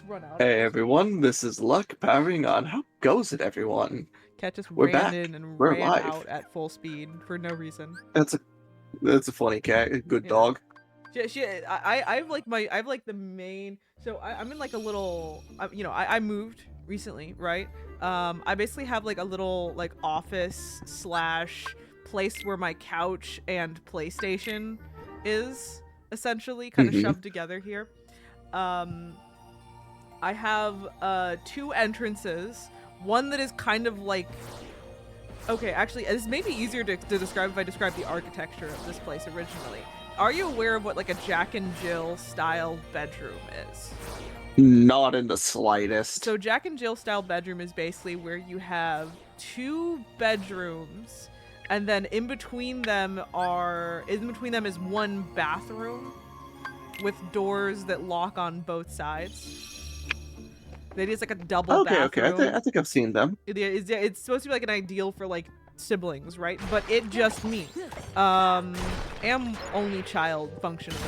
run out. Hey everyone, this is Luck powering on. How goes it, everyone? Cat just We're ran back. in and We're ran alive. out at full speed for no reason. That's a funny cat. A good Yeah. dog. I have like the main. So I'm in like a little. I moved recently, right? I basically have like a little like office slash place where my couch and PlayStation is essentially kind of shoved together here. I have 2 entrances. One that is kind of like. Okay, actually, this may be easier to describe if I describe the architecture of this place originally. Are you aware of what like a Jack and Jill style bedroom is? Not in the slightest. So Jack and Jill style bedroom is basically where you have 2 bedrooms, and then in between them is one bathroom with doors that lock on both sides. The idea is like a double bathroom. Okay. I think I've seen them. It's supposed to be like an ideal for like siblings, right? But it just me. Am only child functionally.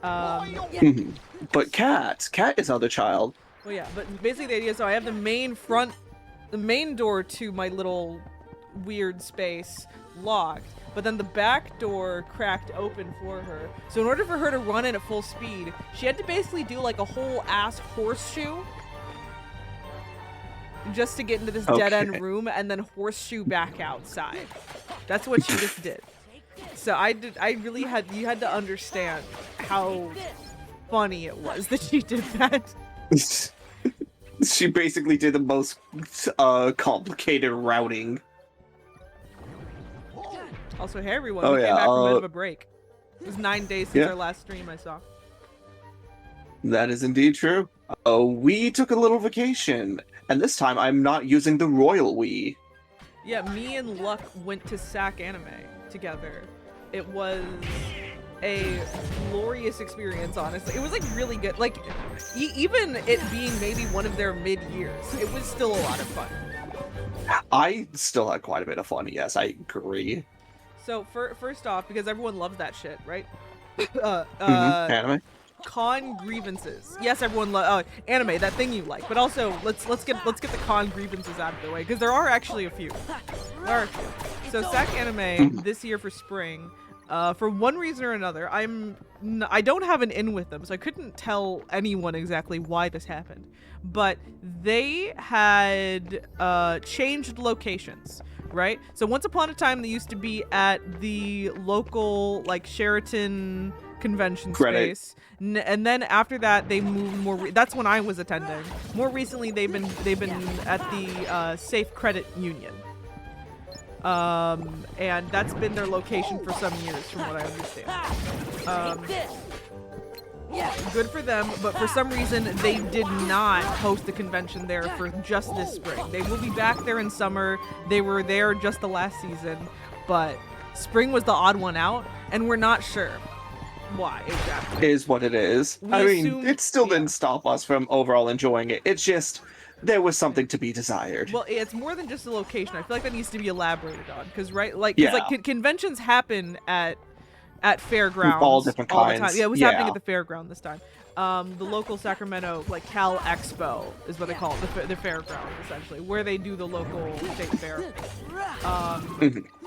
But Cat is other child. Well, yeah, but basically the idea is so I have the main door to my little weird space locked, but then the back door cracked open for her. So in order for her to run in at full speed, she had to basically do like a whole ass horseshoe just to get into this dead-end room and then horseshoe back outside. That's what she just did. So you had to understand how funny it was that she did that. She basically did the most complicated routing. Also, hey everyone, we came back from a bit of a break. It was 9 days since our last stream I saw. That is indeed true. We took a little vacation, and this time I'm not using the royal we. Yeah, me and Luck went to SAC Anime together. It was a glorious experience, honestly. It was like really good. Like, even it being maybe one of their mid-years, it was still a lot of fun. I still had quite a bit of fun, yes, I agree. So, first off, because everyone loves that shit, right? Anime? Con grievances. Yes, everyone loves anime, that thing you like. But also, let's get the con grievances out of the way, because there are actually a few. There are a few. So SAC Anime this year for spring, for one reason or another, I don't have an in with them, so I couldn't tell anyone exactly why this happened. But they had changed locations. Right? So once upon a time, they used to be at the local, like, Sheraton convention space. And then after that, they moved that's when I was attending. More recently, they've been at the Safe Credit Union. And that's been their location for some years, from what I understand. Good for them, but for some reason they did not host the convention there for just this spring. They will be back there in summer. They were there just the last season, but spring was the odd one out, and we're not sure why exactly. Is what it is. I mean, it still didn't stop us from overall enjoying it. It's just there was something to be desired. Well, it's more than just the location. I feel like that needs to be elaborated on, because conventions happen at fairgrounds all different kinds. The time. Yeah, it was happening at the fairground this time. The local Sacramento, like, Cal Expo is what they call it, the fairground, essentially, where they do the local state fair.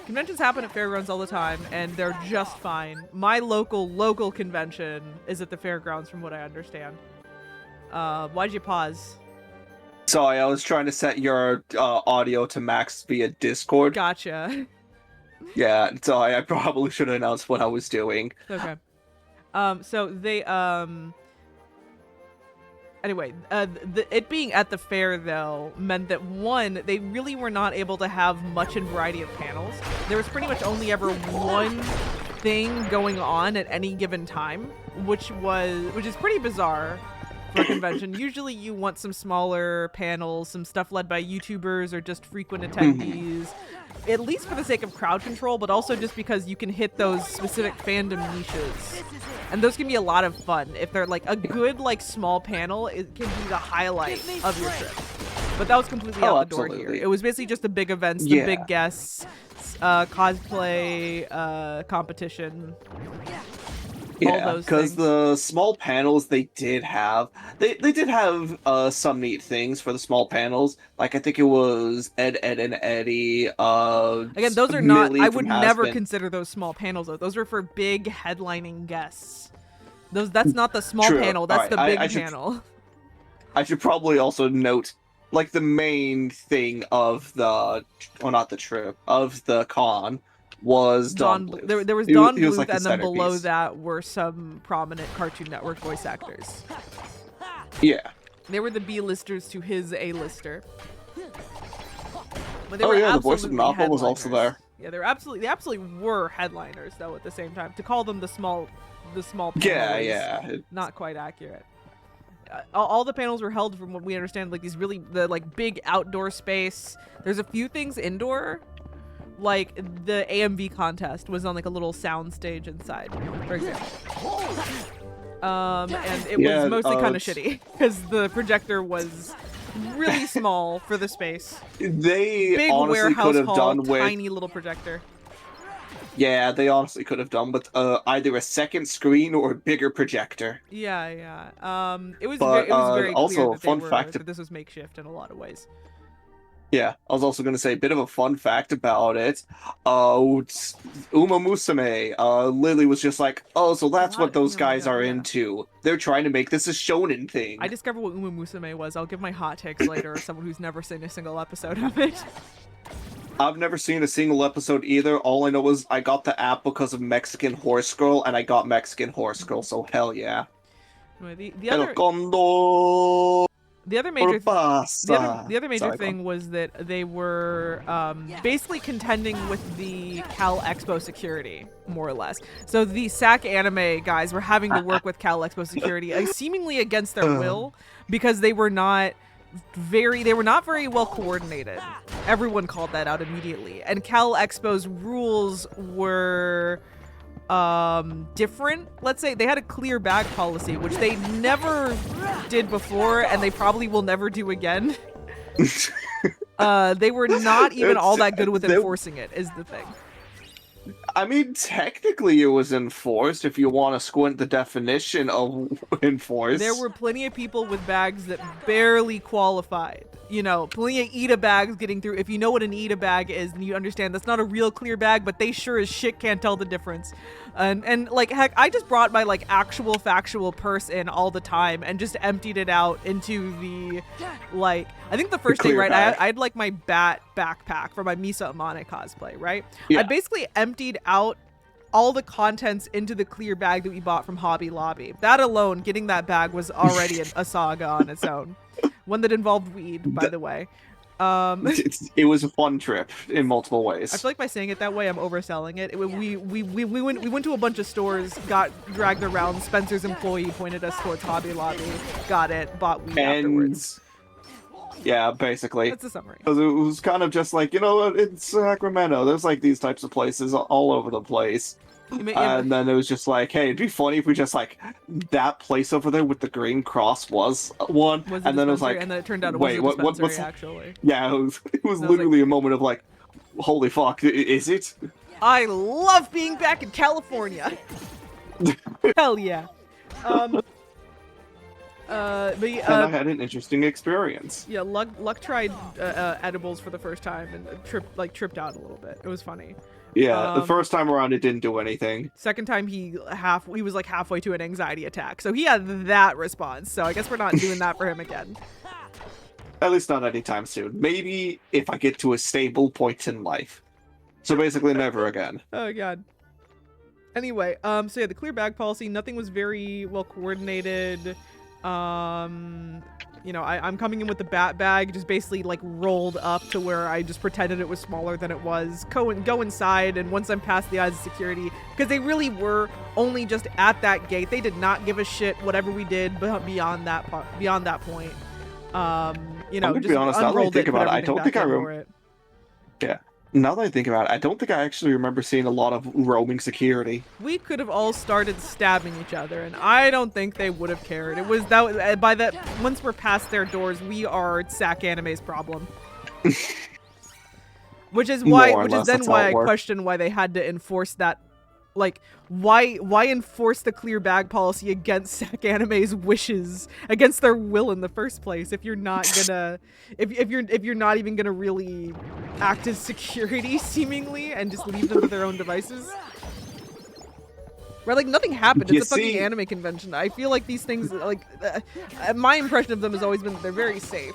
Conventions happen at fairgrounds all the time, and they're just fine. My local convention is at the fairgrounds, from what I understand. Why'd you pause? Sorry, I was trying to set your audio to max via Discord. Gotcha. Yeah, sorry, I probably should have announced what I was doing. Okay. So they, anyway, it being at the fair, though, meant that, one, they really were not able to have much in variety of panels. There was pretty much only ever one thing going on at any given time, which is pretty bizarre for a convention. Usually you want some smaller panels, some stuff led by YouTubers or just frequent attendees, at least for the sake of crowd control, but also just because you can hit those specific fandom niches. And those can be a lot of fun. If they're like a good, like, small panel, it can be the highlight of your trip. But that was completely out the door here. It was basically just the big events, the big guests, cosplay, competition. all Yeah, those because things. the small panels they did have some neat things for the small panels. Like I think it was Ed and Eddie, Again, those are not. Millie I from would never Hazbin. consider those small panels though. Those were for big headlining guests. That's not the small True. panel. All That's right, the big panel. I should probably also note like the main thing of the, well, not the trip, of the con was Don Bluth. There was He Don was like Bluth, the and then below centerpiece. that were some prominent Cartoon Network voice actors. Yeah. They were the B-listers to his A-lister. But they Oh were yeah, the voice of absolutely Nappa was also headliners. there. Yeah, they absolutely were headliners though. At the same time, to call them the small panel Yeah, is yeah. not quite accurate. All the panels were held, from what we understand, like these really like big outdoor space. There's a few things indoor, like the AMV contest was on like a little sound stage inside, for example. And it was Yeah, mostly kind of shitty because the projector was really small for the space. They Big honestly could warehouse have hall, done with, tiny little projector. yeah, they honestly could have done with either a second screen or a bigger projector. Yeah, yeah. But it was very clear also, that fun fact, that this was makeshift in a lot of ways. yeah, I was also going to say a bit of a fun fact about it. Uma Musume, Lily was just like, oh, so that's what those Oh my guys God, are yeah. into. They're trying to make this a shonen thing. I discovered what Uma Musume was. I'll give my hot takes later as someone who's never seen a single episode of it. I've never seen a single episode either. All I know is I got the app because of Mexican Horse Girl, and I got Mexican Horse Girl, so hell yeah. Anyway, El Condor the other major pasa. the other major Sorry, thing was that they were basically contending with the Cal Expo security, more or less. So the SAC anime guys were having to work with Cal Expo security, seemingly against their will, because they were not very well coordinated. Everyone called that out immediately, and Cal Expo's rules were different. Let's say they had a clear bag policy, which they never did before, and they probably will never do again. They were not even all that good with enforcing it, is the thing. I mean, technically it was enforced if you want to squint the definition of enforced. There were plenty of people with bags that barely qualified. You know, plenty of Ida bags getting through. If you know what an Ida bag is, then you understand that's not a real clear bag, but they sure as shit can't tell the difference. And like, heck, I just brought my like actual factual purse in all the time and just emptied it out into the, like, I think the first day, right, I had like my bat backpack for my Misa Amane cosplay, right? Yeah. I basically emptied out all the contents into the clear bag that we bought from Hobby Lobby. That alone, getting that bag was already a saga on its own. One that involved weed, by the way. It was a fun trip in multiple ways. I feel like by saying it that way, I'm overselling it. We went to a bunch of stores, got dragged around. Spencer's employee pointed us towards Hobby Lobby, got it, bought weed afterwards. Yeah, basically. That's the summary. Because it was kind of just like, you know, in Sacramento, there's like these types of places all over the place. And then it was just like, hey, it'd be funny if we just like, that place over there with the green cross was one. And then it was like, and then it turned out it wait, was a dispensary, what's actually. Yeah, it was literally a moment of like, holy fuck, is it? I love being back in California. Hell yeah. But and I had an interesting experience. Yeah, Luck tried edibles for the first time and tripped out a little bit. It was funny. Yeah, the first time around it didn't do anything. Second time he was like halfway to an anxiety attack, so he had that response. So I guess we're not doing that for him again. At least not anytime soon. Maybe if I get to a stable point in life. So basically never again. Oh god. Anyway, so yeah, the clear bag policy, nothing was very well coordinated. You know, I'm coming in with the bat bag, just basically like rolled up to where I just pretended it was smaller than it was. Go inside, and once I'm past the eyes of security, because they really were only just at that gate. They did not give a shit whatever we did beyond that point. You know, I'm gonna be honest, now that I think about it, I don't think I remember it. Yeah. Now that I think about it, I don't think I actually remember seeing a lot of roaming security. We could have all started stabbing each other, and I don't think they would have cared. It was that by that once we're past their doors, we are SAC Anime's problem. which is why I question why they had to enforce that Like, why enforce the clear bag policy against SAC Anime's wishes, against their will in the first place, if you're not gonna, if you're not even gonna really act as security seemingly and just leave them to their own devices? Right, like nothing happened. It's a fucking anime convention. I feel like these things, like, my impression of them has always been that they're very safe.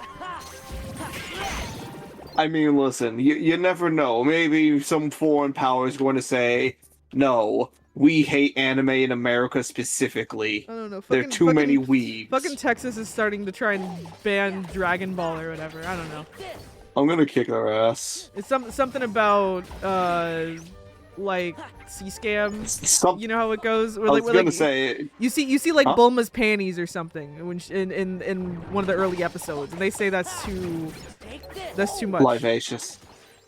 I mean, listen, you never know. Maybe some foreign power is going to say, no, we hate anime in America specifically. I don't know. There are too many weebs. Fucking Texas is starting to try and ban Dragon Ball or whatever. I don't know. I'm gonna kick their ass. It's something about, like, C-scam. You know how it goes? I was gonna say... You see like Bulma's panties or something when in one of the early episodes, and they say that's too much. Livacious.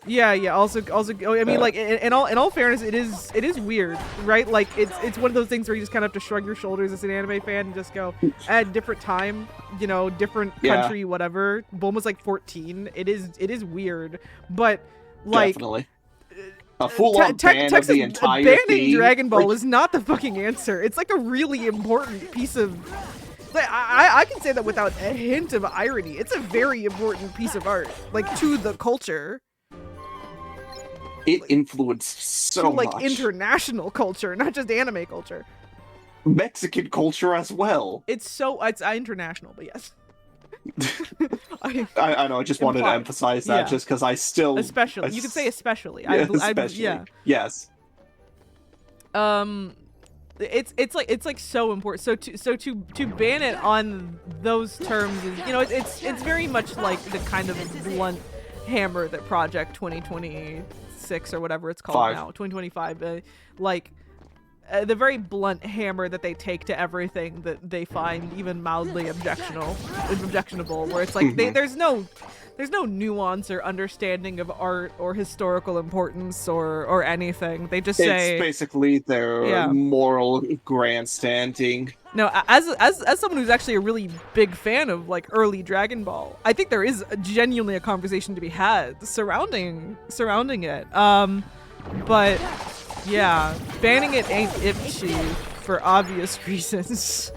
Yeah. Also, I mean, like, in all fairness, it is weird, right? Like, it's one of those things where you just kind of have to shrug your shoulders as an anime fan and just go, at different time, you know, different country, whatever. Bulma's like 14. It is weird, but like. Definitely. A full-on ban of the entire banning theme. Dragon Ball is not the fucking answer. It's like a really important piece of... Like, I can say that without a hint of irony. It's a very important piece of art, like, to the culture. It influenced so much. Like, international culture, not just anime culture. Mexican culture as well. It's international, but yes. I know, I just wanted to emphasize that just because I still... Especially. You could say especially. Yeah, especially. Yeah. Yes. It's like so important. So to ban it on those terms is, you know, it's very much like the kind of blunt hammer that Project 2026 or whatever it's called now, 2025, the very blunt hammer that they take to everything that they find even mildly objectionable, where it's like there's no nuance or understanding of art or historical importance or anything. They just say it's basically their moral grandstanding. No, as someone who's actually a really big fan of like early Dragon Ball, I think there is genuinely a conversation to be had surrounding it. But yeah, banning it ain't itchy for obvious reasons.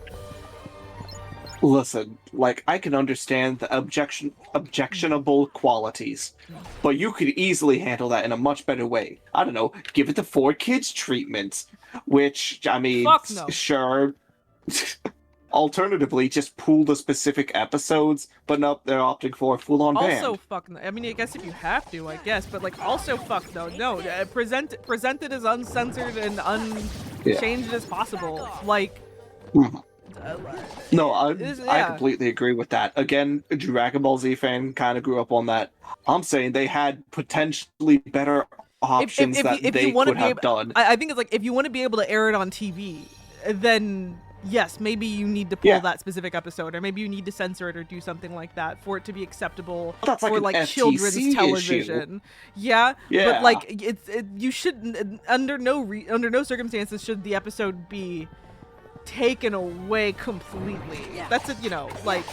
Listen, like, I can understand the objectionable qualities, but you could easily handle that in a much better way. I don't know, give it the 4Kids treatment, which, I mean, fuck no. Sure. Alternatively, just pool the specific episodes, but no, they're opting for a full-on ban. Also, fuck no. I mean, I guess if you have to, I guess, but like, also fuck no. No, present it as uncensored and unchanged as possible. Like. No, I completely agree with that. Again, a Dragon Ball Z fan kind of grew up on that. I'm saying they had potentially better options that they could have done. I think it's like, if you want to be able to air it on TV, then yes, maybe you need to pull that specific episode, or maybe you need to censor it or do something like that for it to be acceptable for like children's television. Yeah, but like you shouldn't, under no circumstances should the episode be taken away completely. That's it, you know, like,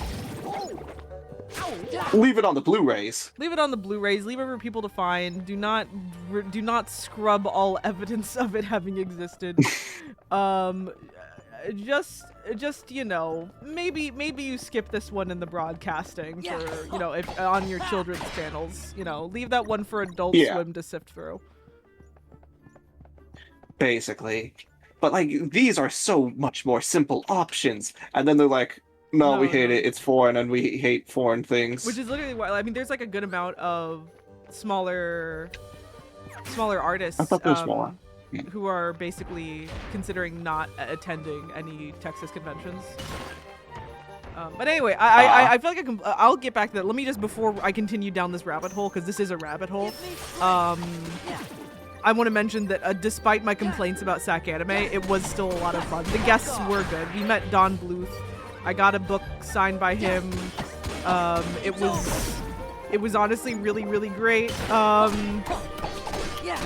leave it on the Blu-rays. Leave it on the Blu-rays. Leave it for people to find. Do not scrub all evidence of it having existed. Just you know, maybe you skip this one in the broadcasting for, you know, if on your children's channels, you know, leave that one for Adult Swim to sift through. Basically. But, like, these are so much more simple options. And then they're like, no, we hate it. It's foreign, and we hate foreign things. Which is literally why, I mean, there's, like, a good amount of smaller artists who are basically considering not attending any Texas conventions. But anyway, I feel like I'll get back to that. Let me just, before I continue down this rabbit hole, because this is a rabbit hole, I want to mention that despite my complaints about SAC Anime, it was still a lot of fun. The guests were good. We met Don Bluth. I got a book signed by him. It was honestly really, really great.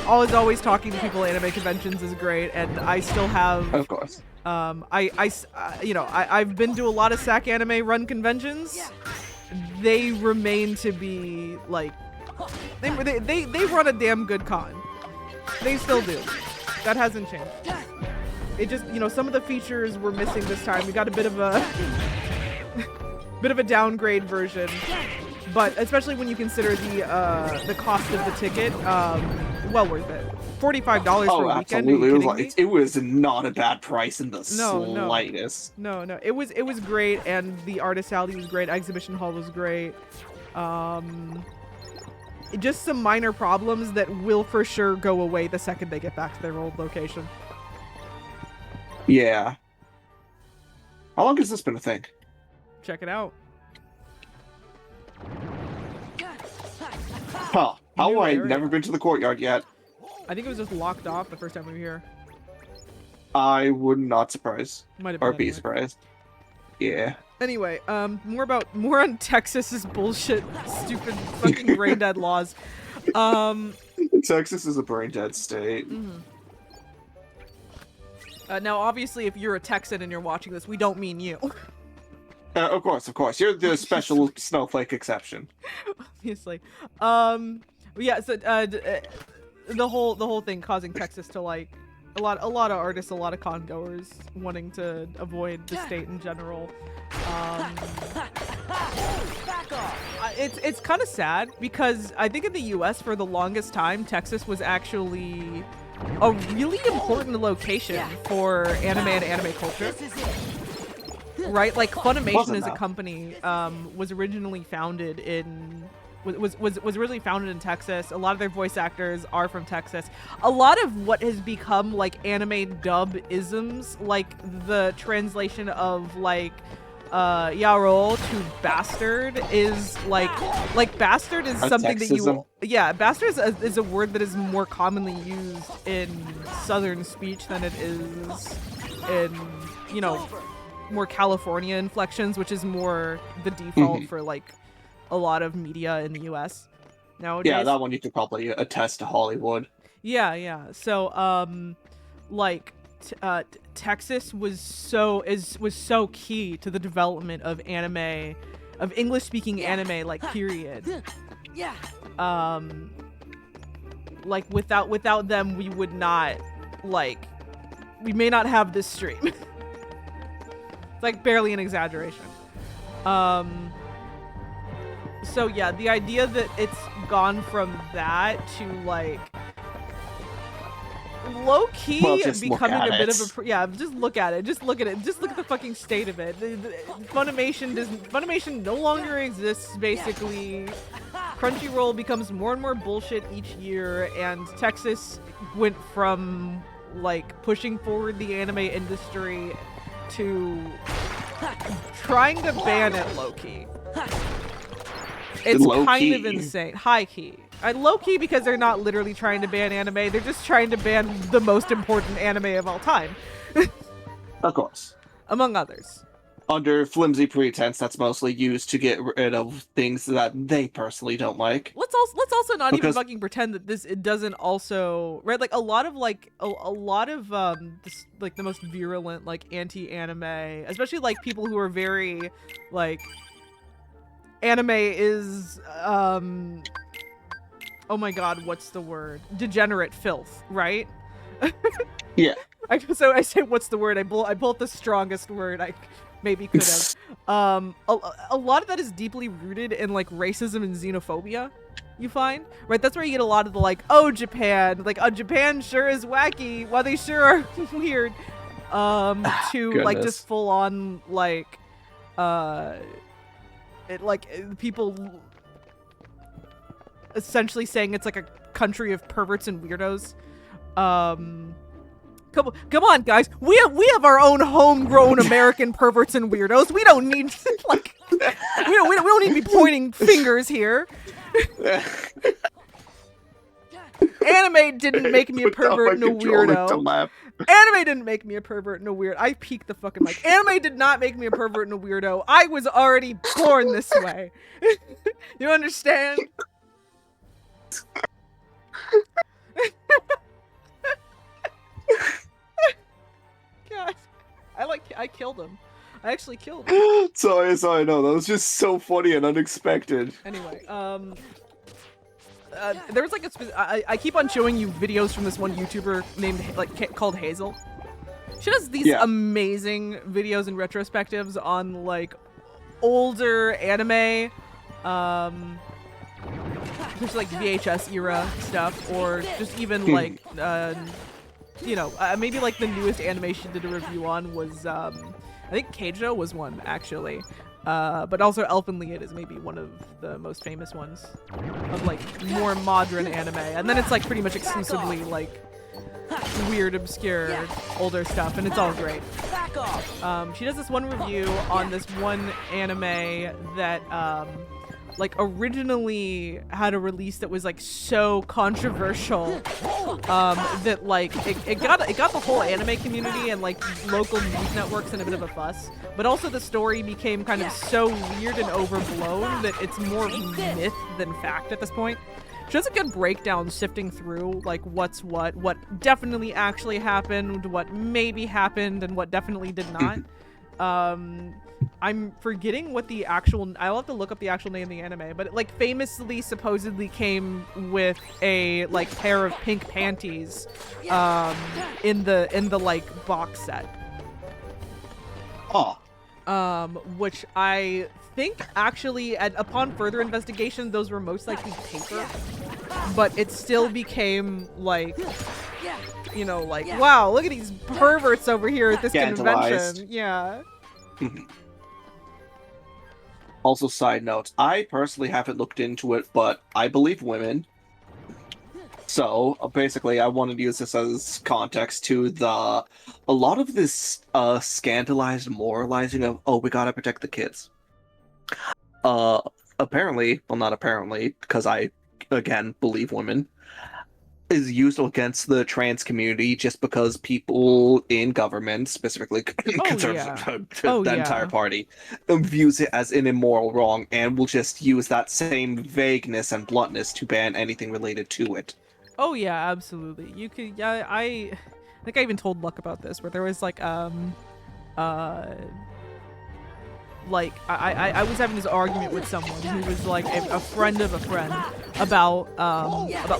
Always talking to people at anime conventions is great, and I still have. Of course. I've been to a lot of SAC Anime run conventions. They remain to be like, they run a damn good con. They still do. That hasn't changed. It just, you know, some of the features were missing this time. We got a bit of a downgrade version, but especially when you consider the cost of the ticket, well worth it. $45 for a weekend. Absolutely. It was not a bad price in the slightest. No. It was great, and the artist alley was great. Exhibition hall was great. Just some minor problems that will for sure go away the second they get back to their old location. Yeah. How long has this been a thing? Check it out. Huh. How have I never been to the courtyard yet? I think it was just locked off the first time we were here. I would not surprise. Might have or been be surprised. Yeah. Anyway, more on Texas's bullshit, stupid, fucking brain dead laws. Texas is a brain dead state. Mm-hmm. Now, obviously, if you're a Texan and you're watching this, we don't mean you. Of course. You're the special snowflake exception. Obviously. Yeah, so, the whole thing causing Texas to, like, a lot of artists, a lot of con-goers wanting to avoid the state in general. It's kind of sad, because I think in the US, for the longest time, Texas was actually a really important location for anime and anime culture. Right? Like, Funimation as a company was originally founded in was originally founded in Texas. A lot of their voice actors are from Texas. A lot of what has become like anime dub isms, like the translation of like Yarol to bastard, is like bastard is something that you, yeah, bastard is a word that is more commonly used in Southern speech than it is in, you know, more California inflections, which is more the default for like a lot of media in the US nowadays. Yeah, that one you could probably attest to Hollywood. Yeah. So, like, Texas was so key to the development of anime, of English-speaking anime, like, period. Yeah. Like, without them, we would not, like, we may not have this stream. It's like barely an exaggeration. So yeah, the idea that it's gone from that to like low-key becoming a bit of a just look at it. Just look at the fucking state of it. Funimation no longer exists, basically. Crunchyroll becomes more and more bullshit each year, and Texas went from like pushing forward the anime industry to trying to ban it low-key. It's kind of insane. High-key. Low-key because they're not literally trying to ban anime. They're just trying to ban the most important anime of all time. Of course. Among others. Under flimsy pretense that's mostly used to get rid of things that they personally don't like. Let's also not even fucking pretend that it doesn't also, right? Like a lot of this, like the most virulent like anti-anime, especially like people who are very like anime is oh my god, what's the word? Degenerate filth, right? Yeah. So I say what's the word? I pulled the strongest word I maybe could have. A lot of that is deeply rooted in like racism and xenophobia, you find, right? That's where you get a lot of the like, oh, Japan, like, oh, Japan sure is wacky, well, they sure are weird, to like just full on like people essentially saying it's like a country of perverts and weirdos. Come on, guys. We have our own homegrown American perverts and weirdos. We don't need like we don't need to be pointing fingers here. Anime didn't make me a pervert and a weirdo. Anime didn't make me a pervert and a weird. I peeked the fucking mic. Anime did not make me a pervert and a weirdo. I was already born this way. You understand? God, I killed him. I actually killed him. Sorry, no, that was just so funny and unexpected. Anyway, there was like I keep on showing you videos from this one YouTuber named called Hazel. She does these amazing videos and retrospectives on like older anime, just like VHS era stuff, or just even like maybe like the newest anime she did a review on was I think Keijo was one actually. But also Elfenlied is maybe one of the most famous ones of like more modern anime, and then it's like pretty much exclusively like weird, obscure, older stuff, and it's all great. She does this one review on this one anime that like originally had a release that was like so controversial that like it got the whole anime community and like local news networks in a bit of a fuss, but also the story became kind of so weird and overblown that it's more myth than fact at this point. She does a good breakdown sifting through like what definitely actually happened, what maybe happened, and what definitely did not. I'm forgetting what the actual, I'll have to look up the actual name of the anime, but it like famously supposedly came with a like pair of pink panties in the like box set. Oh. Which I think actually upon further investigation those were most likely paper, but it still became like, you know, like, wow, look at these perverts over here at this convention. Yeah. Also, side note, I personally haven't looked into it, but I believe women. So, basically, I wanted to use this as context to a lot of this scandalized moralizing of, oh, we gotta protect the kids. Apparently, well, not apparently, because I, again, believe women, is used against the trans community just because people in government, specifically the entire party, views it as an immoral wrong and will just use that same vagueness and bluntness to ban anything related to it. Oh yeah, absolutely. You could. Yeah, I think I even told Luck about this, where there was like I was having this argument with someone who was like a friend of a friend about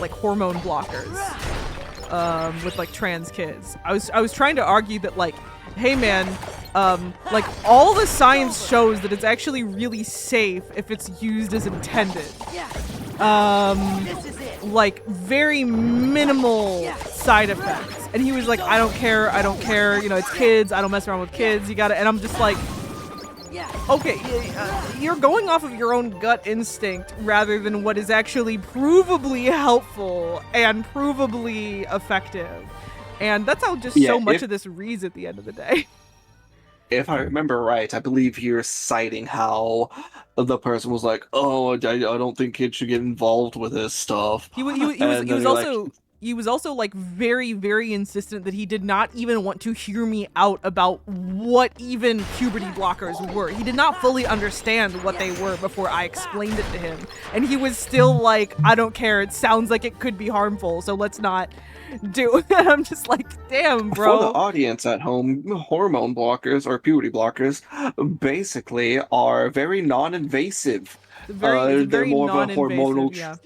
like hormone blockers with like trans kids. I was trying to argue that like, hey man, like all the science shows that it's actually really safe if it's used as intended. Like very minimal side effects. And he was like, I don't care, you know, it's kids, I don't mess around with kids, you gotta, and I'm just like, okay, you're going off of your own gut instinct rather than what is actually provably helpful and provably effective. And that's how just so much of this reads at the end of the day. If I remember right, I believe you're citing how the person was like, oh, I don't think kids should get involved with this stuff. He was also like very, very insistent that he did not even want to hear me out about what even puberty blockers were. He did not fully understand what they were before I explained it to him. And he was still like, I don't care, it sounds like it could be harmful, so let's not do it. I'm just like, damn, bro. For the audience at home, hormone blockers or puberty blockers basically are very non-invasive. They're more of a hormonal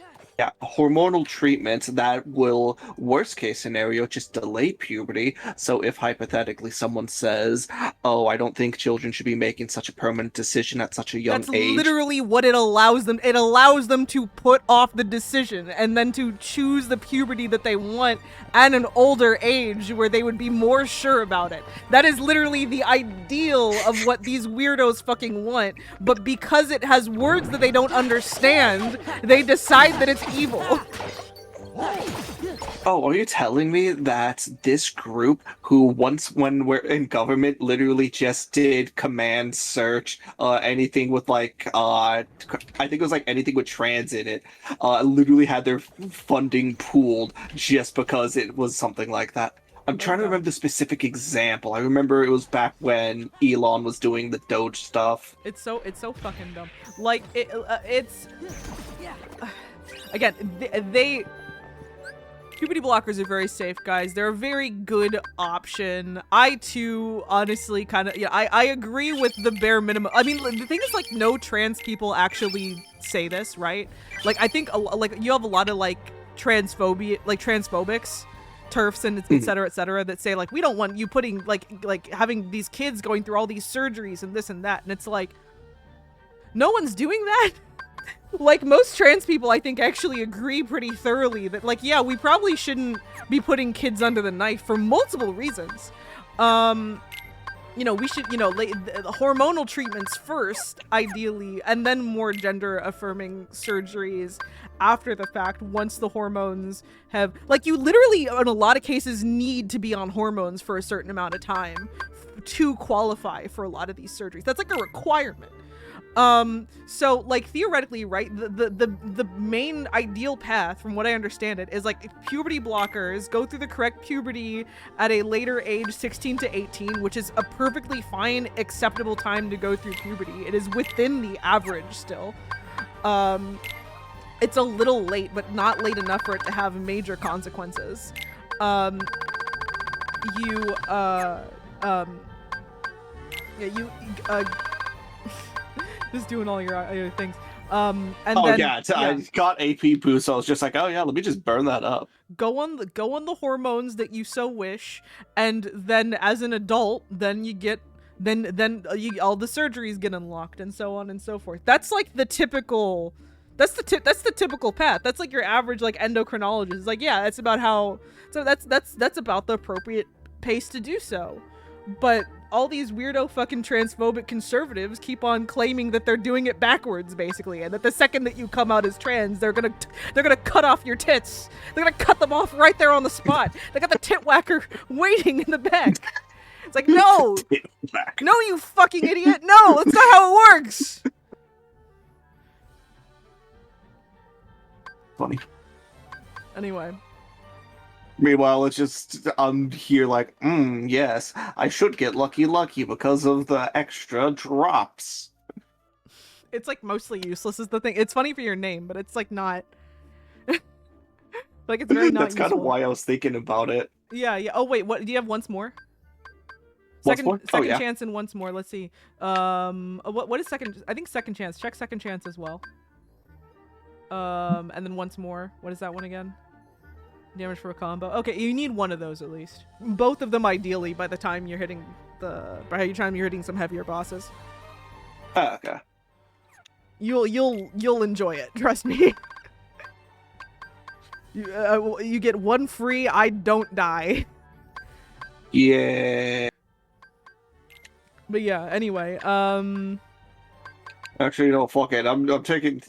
hormonal treatment that will, worst case scenario, just delay puberty. So if hypothetically someone says, oh, I don't think children should be making such a permanent decision at such a young age. That's literally what it allows them. It allows them to put off the decision and then to choose the puberty that they want at an older age where they would be more sure about it. That is literally the ideal of what these weirdos fucking want. But because it has words that they don't understand, they decide that it's evil. Oh, are you telling me that this group who once, when we're in government, literally just did command search anything with like I think it was like anything with trans in it, literally had their funding pooled just because it was something like that? I'm trying to remember the specific example. I remember it was back when Elon was doing the Doge stuff. It's so fucking dumb. Like it's again, they Puberty blockers are very safe, guys. They're a very good option. I too, honestly, kind of, I agree with the bare minimum. I mean, the thing is, like, no trans people actually say this, right? Like, I think, like, you have a lot of, like, transphobics, TERFs, and et cetera, that say, like, we don't want you putting, like having these kids going through all these surgeries and this and that. And it's like, no one's doing that. Like, most trans people, I think, actually agree pretty thoroughly that, like, yeah, we probably shouldn't be putting kids under the knife for multiple reasons. You know, we should, you know, hormonal treatments first, ideally, and then more gender-affirming surgeries after the fact, once the hormones have, like, you literally, in a lot of cases, need to be on hormones for a certain amount of time to qualify for a lot of these surgeries. That's, like, a requirement. So, like, theoretically, right, the main ideal path, from what I understand it, is, like, puberty blockers go through the correct puberty at a later age, 16 to 18, which is a perfectly fine, acceptable time to go through puberty. It is within the average still. It's a little late, but not late enough for it to have major consequences. Just doing all your things. And then, I got AP boost, so I was just like, oh yeah, let me just burn that up. Go on the hormones that you so wish, and then as an adult, then you get all the surgeries get unlocked and so on and so forth. That's like the typical. That's the typical path. That's like your average like endocrinologist. It's like, yeah, that's about how. So that's about the appropriate pace to do so. But all these weirdo fucking transphobic conservatives keep on claiming that they're doing it backwards, basically, and that the second that you come out as trans, they're gonna cut off your tits. They're gonna cut them off right there on the spot. They got the tit whacker waiting in the back. It's like, no, you fucking idiot, no, that's not how it works. Funny. Anyway. Meanwhile, it's just, I'm here like, yes, I should get lucky because of the extra drops. It's like mostly useless is the thing. It's funny for your name, but it's like not. Like, it's very not That's kind of why I was thinking about it. Yeah. Oh wait, what do you have? Once more? Second chance and once more. Let's see. What is second? I think second chance. Check second chance as well. And then once more. What is that one again? Damage for a combo. Okay, you need one of those at least. Both of them ideally by the time you're hitting some heavier bosses. Okay. You'll enjoy it. Trust me. You get one free. I don't die. Yeah. But yeah. Anyway. Actually, no. Fuck it. I'm taking.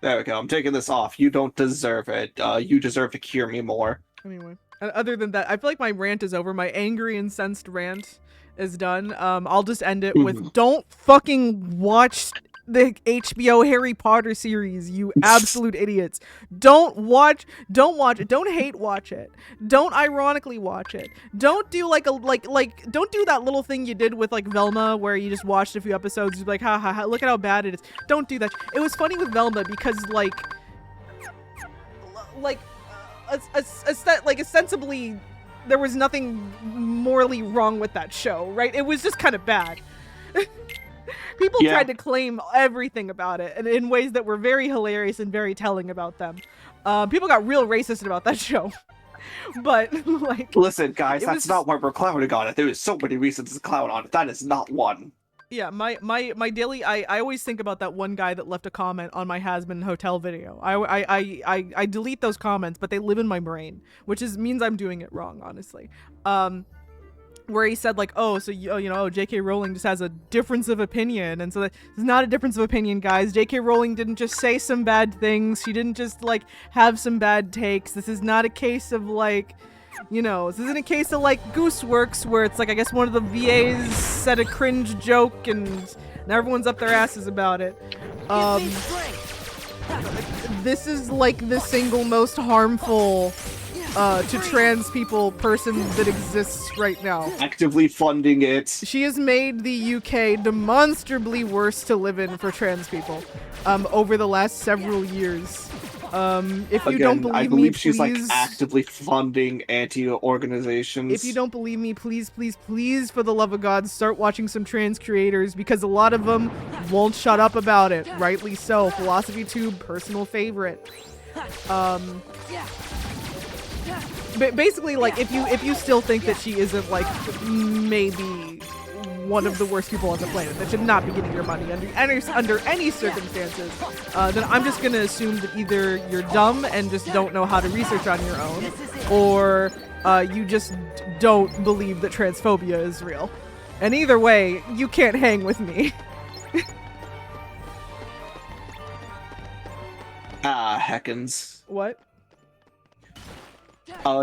There we go. I'm taking this off. You don't deserve it. You deserve to cure me more. Anyway, other than that, I feel like my rant is over. My angry, incensed rant is done. I'll just end it with, don't fucking watch the HBO Harry Potter series, you absolute idiots. Don't watch it. Don't hate watch it. Don't ironically watch it. Don't do don't do that little thing you did with like Velma where you just watched a few episodes, you're like, ha ha ha, look at how bad it is. Don't do that. It was funny with Velma because ostensibly there was nothing morally wrong with that show, right? It was just kind of bad. People tried to claim everything about it, and in ways that were very hilarious and very telling about them. People got real racist about that show. But, like... Listen, guys, that's not why we're clowning on it. There is so many reasons to clown on it. That is not one. Yeah, my daily... I always think about that one guy that left a comment on my Has-Been Hotel video. I delete those comments, but they live in my brain, which means I'm doing it wrong, honestly. Where he said like, oh, so J.K. Rowling just has a difference of opinion, and so it's not a difference of opinion, guys. J.K. Rowling didn't just say some bad things. She didn't just like have some bad takes. This is not a case of like, this isn't a case of like Gooseworks where it's like, I guess one of the VAs said a cringe joke and everyone's up their asses about it. This is like the single most harmful to trans people person that exists right now. Actively funding it. She has made the UK demonstrably worse to live in for trans people over the last several years. If you Again, don't believe I believe me, she's like please- actively funding anti-organizations. If you don't believe me, please, please, please, for the love of God, start watching some trans creators, because a lot of them won't shut up about it. Rightly so. Philosophy Tube, personal favorite. Basically, like, if you still think that she isn't, like, maybe one of the worst people on the planet that should not be getting your money under any circumstances, then I'm just gonna assume that either you're dumb and just don't know how to research on your own, or you just don't believe that transphobia is real. And either way, you can't hang with me. Heckins. What?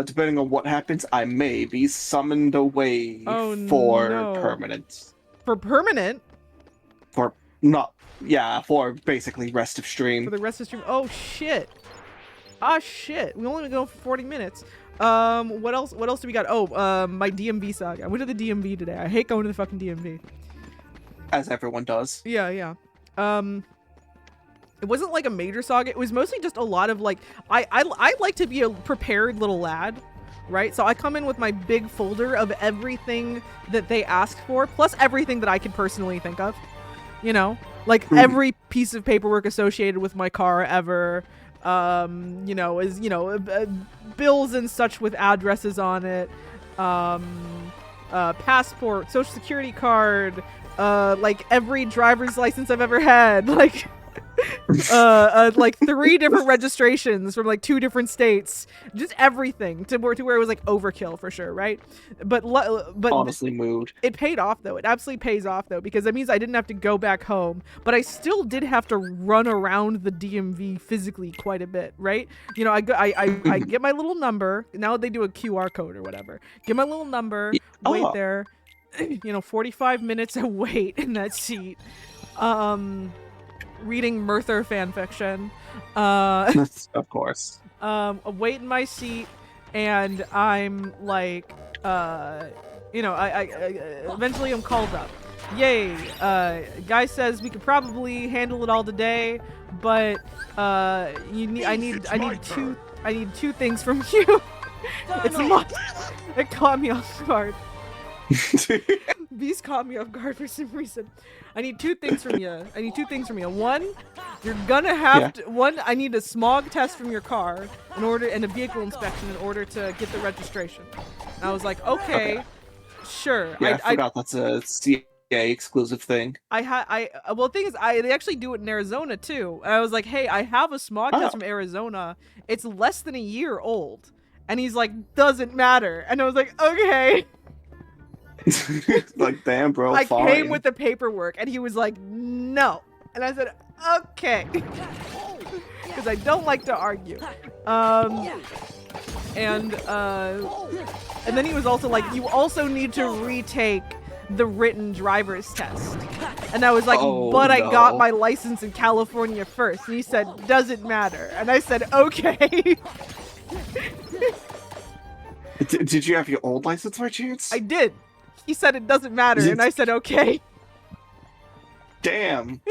Depending on what happens, I may be summoned away for permanent. For permanent? For basically rest of stream. For the rest of stream? Oh shit. Ah shit. We only go for 40 minutes. What else do we got? Oh, my DMV saga. I went to the DMV today. I hate going to the fucking DMV. As everyone does. Yeah. It wasn't like a major saga. It was mostly just a lot of like, I like to be a prepared little lad, right? So I come in with my big folder of everything that they asked for, plus everything that I could personally think of, you know, like every piece of paperwork associated with my car ever, you know, is, you know, bills and such with addresses on it, passport, social security card, like every driver's license I've ever had, like like 3 different registrations from like 2 different states, just everything to where it was like overkill for sure, right? But honestly, mood. It paid off though. It absolutely pays off though, because that means I didn't have to go back home, but I still did have to run around the DMV physically quite a bit, right? You know, I get my little number. Now they do a QR code or whatever. Get my little number, wait there, you know, 45 minutes of wait in that seat. Reading Murther fanfiction. Of course. Wait in my seat, and I'm like, you know, I eventually I'm called up. Yay! Guy says we could probably handle it all today, but I need 2 things from you. It's a lot. It caught me off guard. Beast caught me off guard for some reason. I need 2 things from you. One, you're gonna have to. One, I need a smog test from your car and a vehicle inspection in order to get the registration. And I was like, okay. Sure. Yeah, I forgot that's a CA exclusive thing. Well, the thing is, they actually do it in Arizona too. And I was like, hey, I have a smog test from Arizona. It's less than a year old. And he's like, doesn't matter. And I was like, okay. Like, damn, bro. I fine. came with the paperwork, and he was like, no. And I said, okay. Because I don't like to argue. And then he was also like, you also need to retake the written driver's test. And I was like, but I got my license in California first. And he said, doesn't matter. And I said, okay. Did you have your old license by chance? I did. He said it doesn't matter, and I said, okay. Damn.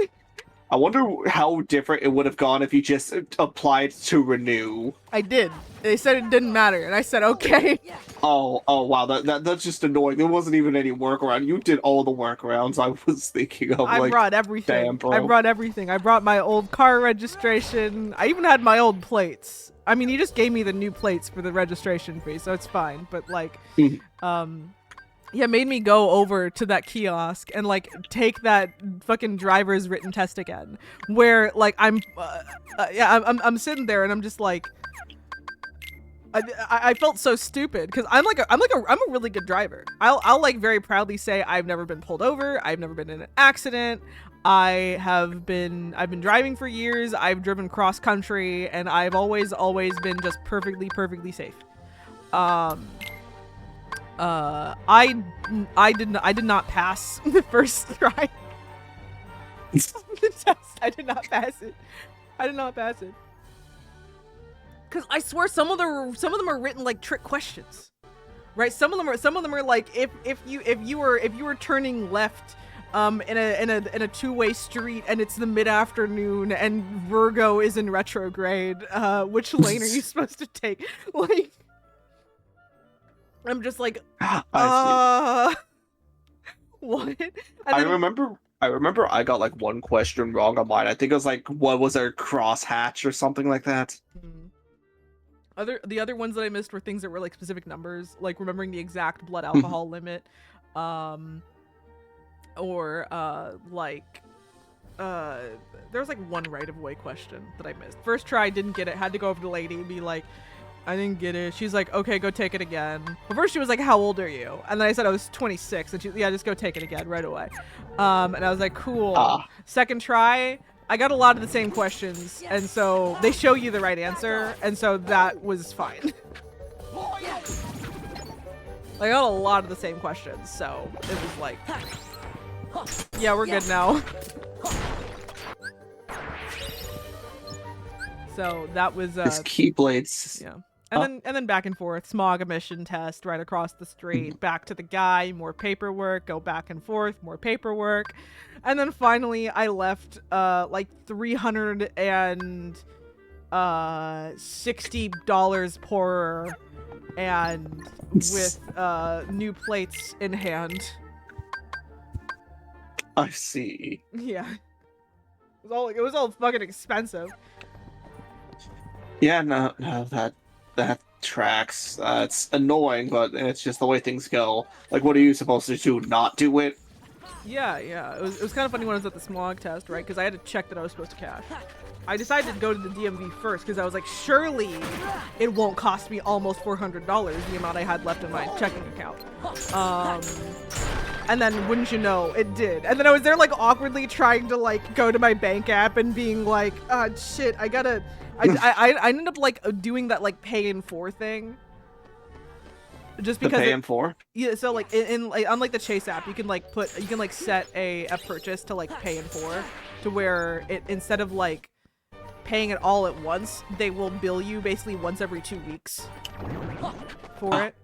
I wonder how different it would have gone if you just applied to renew. I did. They said it didn't matter, and I said, okay. Oh, wow, that's just annoying. There wasn't even any workaround. You did all the workarounds I was thinking of. I brought everything. Damn, bro. I brought everything. I brought my old car registration. I even had my old plates. I mean, he just gave me the new plates for the registration fee, so it's fine. But, like, yeah, made me go over to that kiosk and like take that fucking driver's written test again, where like I'm sitting there and I'm just like, I felt so stupid because I'm a really good driver. I'll like very proudly say I've never been pulled over. I've never been in an accident. I've been driving for years. I've driven cross country, and I've always been just perfectly safe. I did not pass the first try. The test. I did not pass it. Cause I swear some of them are written like trick questions, right? Some of them are like if you were turning left in a two-way street, and it's the mid-afternoon, and Virgo is in retrograde. Which lane are you supposed to take? Like, I'm just like, what? And I remember I got like one question wrong on mine. I think it was like, what was a crosshatch or something like that. The other ones that I missed were things that were like specific numbers, like remembering the exact blood alcohol limit, or there was like one right of way question that I missed. First try, didn't get it, had to go over to the lady and be like, I didn't get it. She's like, okay, go take it again. But first she was like, how old are you? And then I said I was 26, and she, yeah, just go take it again right away. And I was like, cool. Second try, I got a lot of the same questions, and so they show you the right answer, and so that was fine. I got a lot of the same questions, so it was like, yeah, we're good now. So that was His keyblades. Yeah. And then back and forth, smog emission test right across the street, back to the guy, more paperwork, go back and forth, more paperwork. And then finally I left like $360 poorer and with new plates in hand. I see. Yeah. It was all fucking expensive. Yeah, no, that tracks. It's annoying, but it's just the way things go. Like, what are you supposed to do? Not do it? Yeah. It was kind of funny when I was at the smog test, right? Because I had to check that I was supposed to cash. I decided to go to the DMV first because I was like, surely it won't cost me almost $400, the amount I had left in my checking account. And then, wouldn't you know, it did. And then I was there, like, awkwardly trying to, like, go to my bank app and being like, shit, I ended up, like, doing that, like, pay in 4 thing. Just because pay in 4? Yeah, so, like, unlike the Chase app, you can, like, set a purchase to, like, pay in 4, to where it, instead of, like, paying it all at once, they will bill you basically once every 2 weeks for it.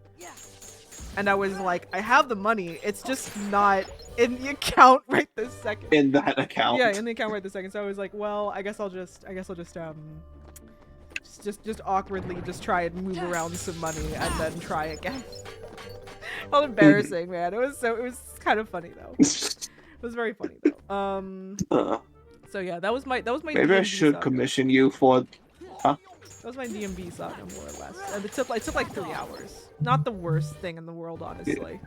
And I was like, I have the money, it's just not in the account right this second. In that account? Yeah, in the account right this second. So I was like, well, I guess I'll just awkwardly just try and move around some money and then try again. Well, embarrassing, man. It was kind of funny though. It was very funny though. So yeah, that was my Maybe DMV I should saga. commission you for, huh? That was my DMV saga, more or less. And it took like 3 hours. Not the worst thing in the world, honestly.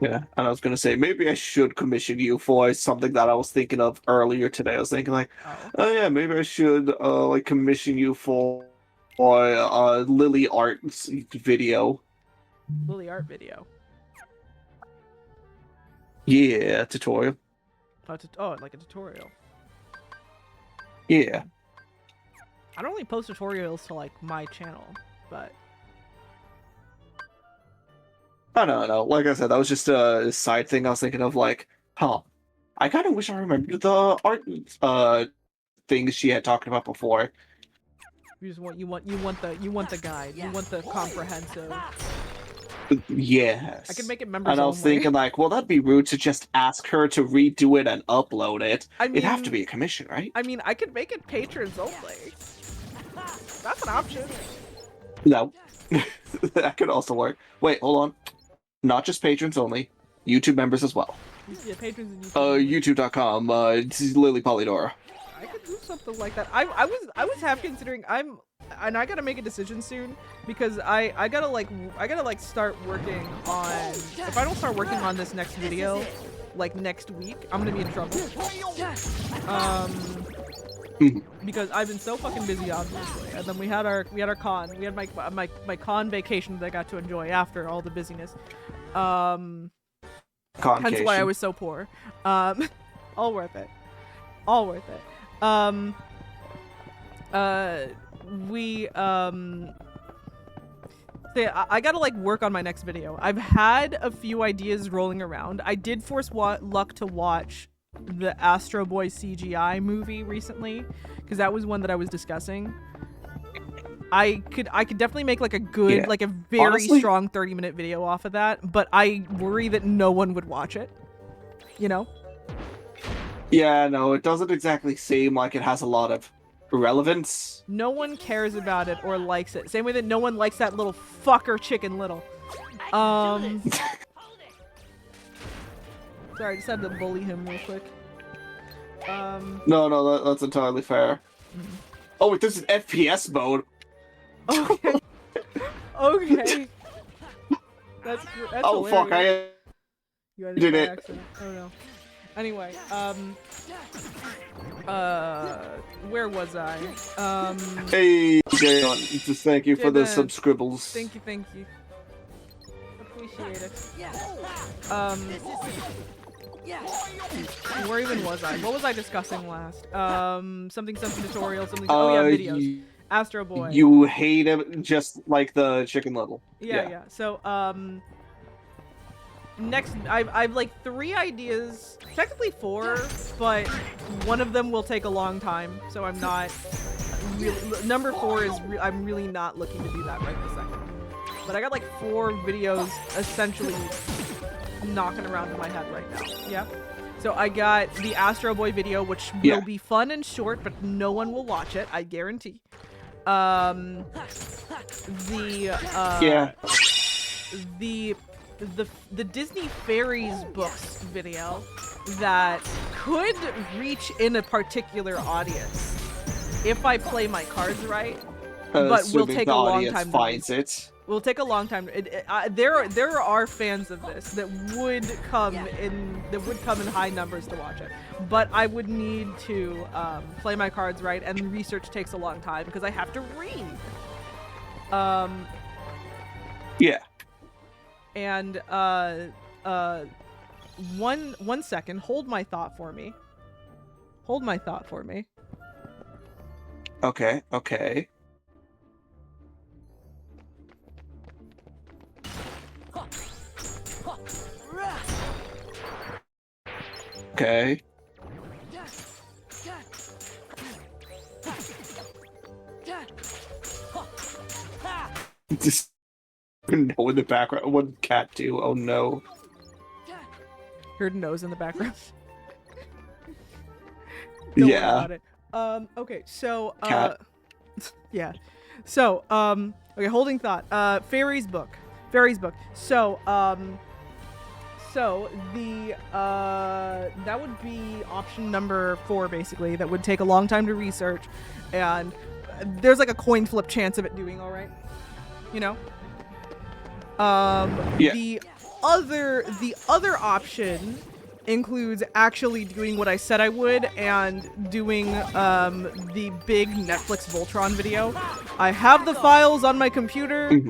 Yeah, and I was gonna say, maybe I should commission you for something that I was thinking of earlier today. I was thinking like, oh yeah, maybe I should like commission you for Lily art video. Lily art video. Yeah, tutorial. Oh, like a tutorial. Yeah. I don't really post tutorials to like my channel, but I don't know. Like I said, that was just a side thing I was thinking of. Like, huh? I kind of wish I remembered the art things she had talked about before. you want the guide. You want the comprehensive. Yes. I could make it members And I was only. thinking like, well, that'd be rude to just ask her to redo it and upload it. I mean, it'd have to be a commission, right? I mean, I could make it patrons only. That's an option. No. That could also work. Wait, hold on. Not just patrons only. YouTube members as well. Yeah, patrons and YouTube. YouTube.com. Lily Polydora. I could do something like that. I was half considering and I gotta make a decision soon because I gotta start working on, if I don't start working on this next video like next week, I'm gonna be in trouble. Because I've been so fucking busy, obviously, and then we had our con, we had my con vacation that I got to enjoy after all the busyness. Hence why I was so poor. All worth it. All worth it. I gotta like work on my next video. I've had a few ideas rolling around. I did force luck to watch the Astro Boy CGI movie recently because that was one that I was discussing. I could definitely make like a good, like a very Honestly, strong 30-minute video off of that, but I worry that no one would watch it. You know? Yeah, no, it doesn't exactly seem like it has a lot of relevance. No one cares about it or likes it. Same way that no one likes that little fucker Chicken Little. Sorry, I just had to bully him real quick. No, that's entirely fair. Oh, wait, this is FPS mode. Okay. Okay. That's oh, hilarious. fuck, I You did by it. accident. Oh no. Anyway, where was I? Hey, Jayon, just thank you for the Jaden, subscribbles. Thank you. Appreciate it. Where even was I? What was I discussing last? Something tutorial, something. Oh yeah, videos. Astro Boy. You hate him just like the Chicken Little. Yeah. So, next, I've like 3 ideas, technically 4, but one of them will take a long time, so I'm not really, number 4 is I'm really not looking to do that right this second. But I got like 4 videos essentially knocking around in my head right now. Yeah. So I got the Astro Boy video, which will be fun and short, but no one will watch it, I guarantee. The Disney Fairies books video that could reach in a particular audience if I play my cards right, but will take a long time. Finds it. Will take a long time. There are fans of this that would come in high numbers to watch it, but I would need to play my cards right, and research takes a long time because I have to read. Yeah. And one second, hold my thought for me. Okay. Okay. Just no in the background. What did cat do? Oh no. Heard nose in the background. Don't worry about it. Okay, so Cat. yeah. So, okay, holding thought. Fairies book. So, the that would be option number 4 basically. That would take a long time to research, and there's like a coin flip chance of it doing all right. You know? Yeah. The other option includes actually doing what I said I would and doing the big Netflix Voltron video. I have the files on my computer.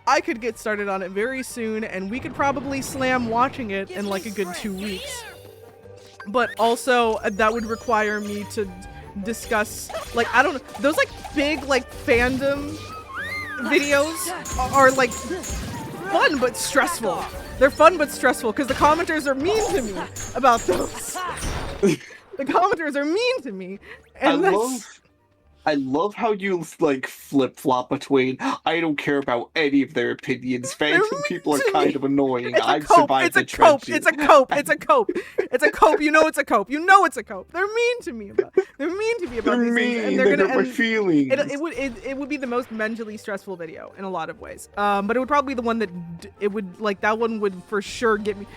I could get started on it very soon, and we could probably slam watching it in like a good 2 weeks. But also, that would require me to discuss, like, I don't know, those like big like fandom videos are like fun but stressful. They're fun but stressful because the commenters are mean to me about those. The commenters are mean to me. And I love how you like flip-flop between I don't care about any of their opinions. Fandom people are kind of annoying. I've survived the trenches. It's a cope. You know it's a cope. They're mean to me about these things. And they hurt my feelings. It would be the most mentally stressful video in a lot of ways. But it would probably be the one that that one would for sure get me.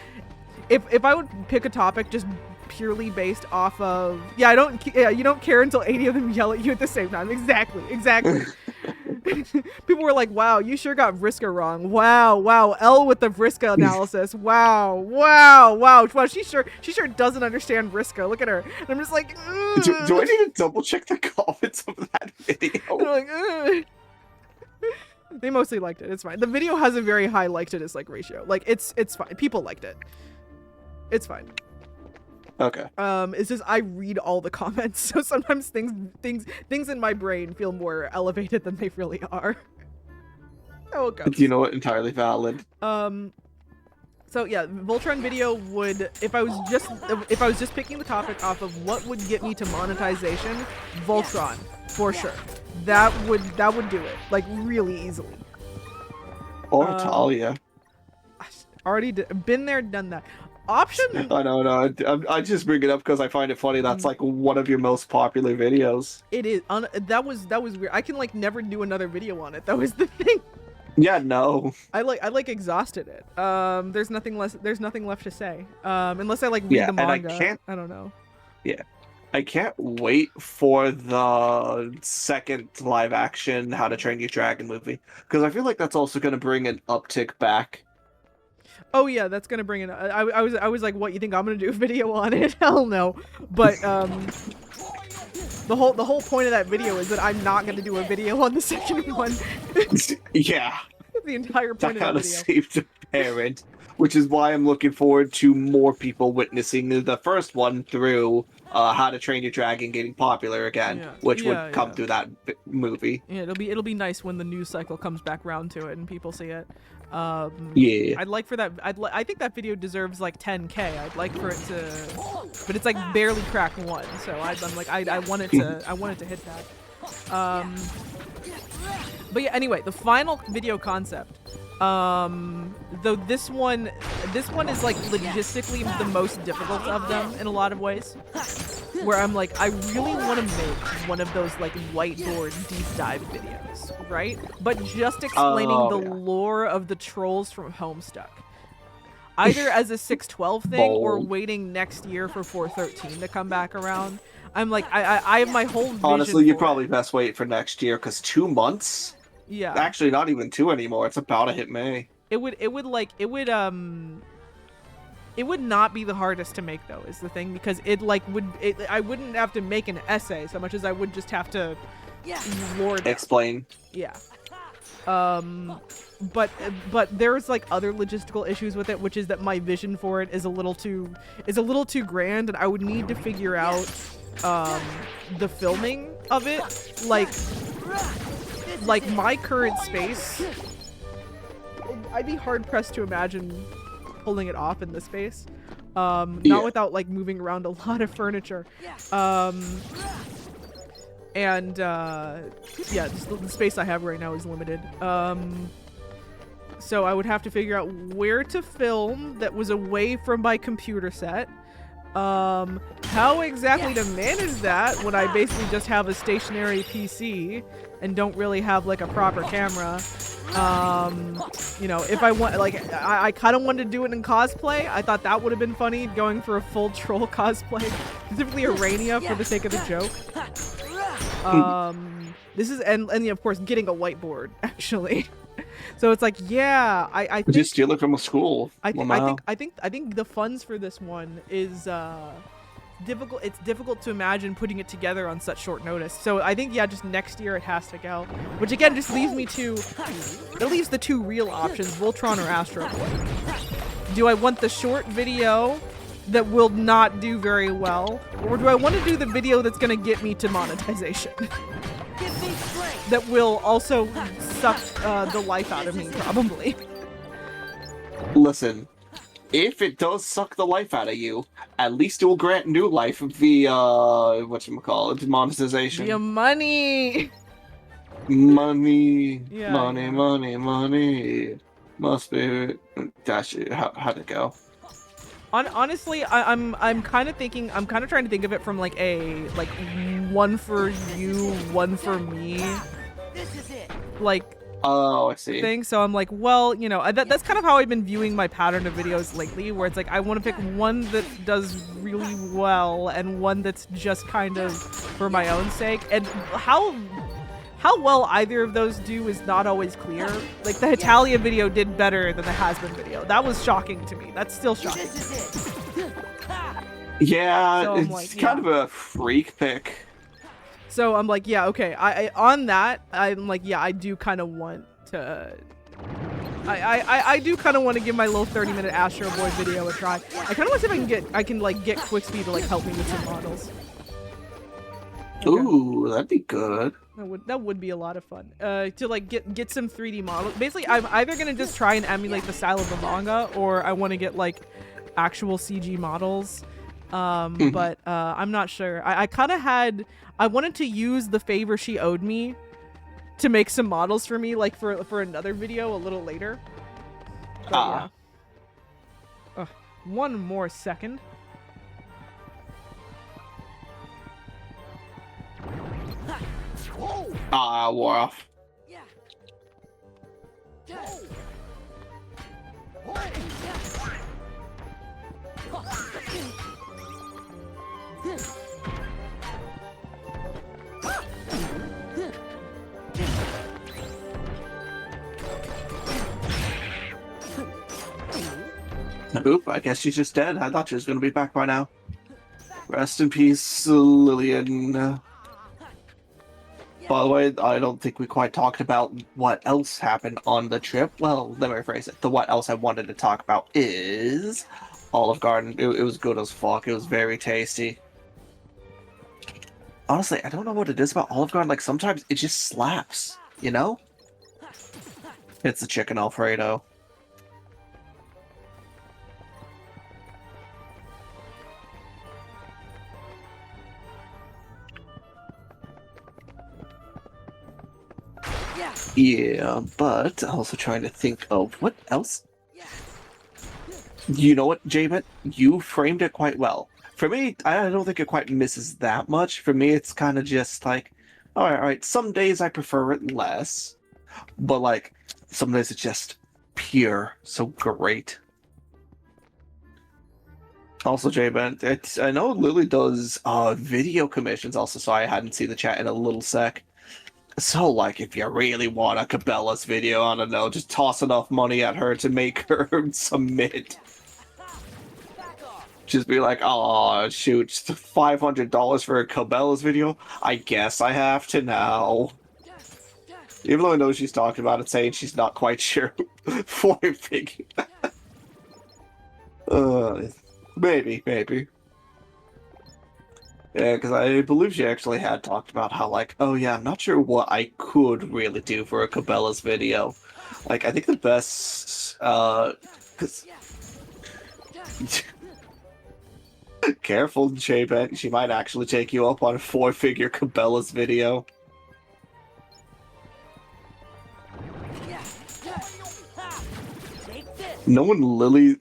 If I would pick a topic just purely based off of you don't care until 80 of them yell at you at the same time. Exactly. People were like, wow, you sure got Vriska wrong. Wow, L with the Vriska analysis. Wow, she sure doesn't understand Vriska. Look at her. And I'm just like, do I need to double check the comments of that video? Like, they mostly liked it. It's fine. The video has a very high like to dislike ratio. Like, it's fine. People liked it. It's fine. Okay. It's just I read all the comments, so sometimes things in my brain feel more elevated than they really are. Oh, it goes. You know what? Entirely valid. So yeah, Voltron video would, if I was just picking the topic off of what would get me to monetization, Voltron for sure. That would do it, like, really easily. Or Talia. Already been there, done that. Option. I know, no. I just bring it up because I find it funny. That's like one of your most popular videos. It is. That was weird. I can like never do another video on it. That was the thing. Yeah, no. I exhausted it. There's nothing left to say. Unless I like read the manga. I don't know. Yeah. I can't wait for the second live action How to Train Your Dragon movie, because I feel like that's also going to bring an uptick back. Oh yeah, that's gonna bring it. I was like, what, you think I'm gonna do a video on it? Hell no. But the whole point of that video is that I'm not gonna do a video on the second one. Yeah. The entire point of that video. That kind of saved a parent, which is why I'm looking forward to more people witnessing the first one through How to Train Your Dragon getting popular again, which would come through that movie. Yeah, it'll be nice when the news cycle comes back round to it and people see it. Yeah. I'd like for that. I think that video deserves like 10K. I'd like for it to, but it's like barely cracked 1. So I'm like, I want it to hit that. But yeah, anyway, the final video concept. Though this one is like logistically the most difficult of them in a lot of ways. Where I'm like, I really want to make one of those like whiteboard deep dive videos, right? But just explaining the lore of the trolls from Homestuck. Either as a 612 thing or waiting next year for 413 to come back around. I'm like, I have my whole vision. Honestly, you probably best wait for next year, because 2 months? Yeah. Actually, not even 2 anymore. It's about to hit May. It would not be the hardest to make, though, is the thing, because I wouldn't have to make an essay so much as I would just have to explain. Yeah. But there's like other logistical issues with it, which is that my vision for it is a little too grand, and I would need to figure out the filming of it, like my current space. I'd be hard pressed to imagine pulling it off in this space, not without like moving around a lot of furniture, and just the space I have right now is limited. So I would have to figure out where to film that was away from my computer set. How exactly to manage that when I basically just have a stationary PC and don't really have like a proper camera. You know, if I want, like, I kind of wanted to do it in cosplay. I thought that would have been funny, going for a full troll cosplay, specifically Arania for the sake of the joke. This is, and of course getting a whiteboard actually. So it's like, yeah, I think, just steal it from a school. I think the funds for this one is difficult. It's difficult to imagine putting it together on such short notice. So I think, yeah, just next year it has to go. Which again just leaves the 2 real options: Voltron or Astro Boy. Do I want the short video that will not do very well, or do I want to do the video that's gonna get me to monetization? That will also suck the life out of me, probably. Listen, if it does suck the life out of you, at least it will grant new life via whatchamacallit, monetization. Via money. Money. Yeah, money, money, money. Must be. Dash it. How'd it go? Honestly, I'm kind of trying to think of it from like a one for you, one for me. This is it. Like, oh, I see. Thing. So I'm like, well, you know, that's kind of how I've been viewing my pattern of videos lately, where it's like I want to pick one that does really well and one that's just kind of for my own sake. And how well either of those do is not always clear. Like the Hitalia video did better than the Has-Been video. That was shocking to me. That's still shocking. Yeah, so it's kind of a freak pick. So I'm like, yeah, okay. On that, I'm like, yeah, I do kind of want to. I do kind of want to give my little 30-minute Astro Boy video a try. I kind of want to see if I can Quickspeed to like help me with some models. Okay. Ooh, that'd be good. That would be a lot of fun. To like get some 3D models. Basically, I'm either gonna just try and emulate the style of the manga, or I want to get like actual CG models. But I'm not sure. I kind of I wanted to use the favor she owed me to make some models for me, like for another video a little later. But yeah. One more second. Wore off. Oop, I guess she's just dead. I thought she was going to be back by now. Rest in peace, Lillian. By the way, I don't think we quite talked about what else happened on the trip. Well, let me rephrase it. The what else I wanted to talk about is Olive Garden. It was good as fuck. It was very tasty. Honestly, I don't know what it is about Olive Garden. Like, sometimes it just slaps, you know? It's the chicken Alfredo. Yeah, but also trying to think of what else. You know what, J-Bet? You framed it quite well. For me, I don't think it quite misses that much. For me, it's kind of just like, all right, some days I prefer it less, but like, some days it's just pure, so great. Also, J-Bet, I know Lily does video commissions also, so I hadn't seen the chat in a little sec. So, like, if you really want a Cabela's video, I don't know, just toss enough money at her to make her submit. Just be like, oh, shoot, $500 for a Cabela's video? I guess I have to now. Even though I know she's talking about it, saying she's not quite sure for a figure. Maybe. Yeah, because I believe she actually had talked about how, like, oh yeah, I'm not sure what I could really do for a Cabela's video. Like, I think the best, cause... Careful, J-Bet, she might actually take you up on a 4-figure Cabela's video. Knowing Lily's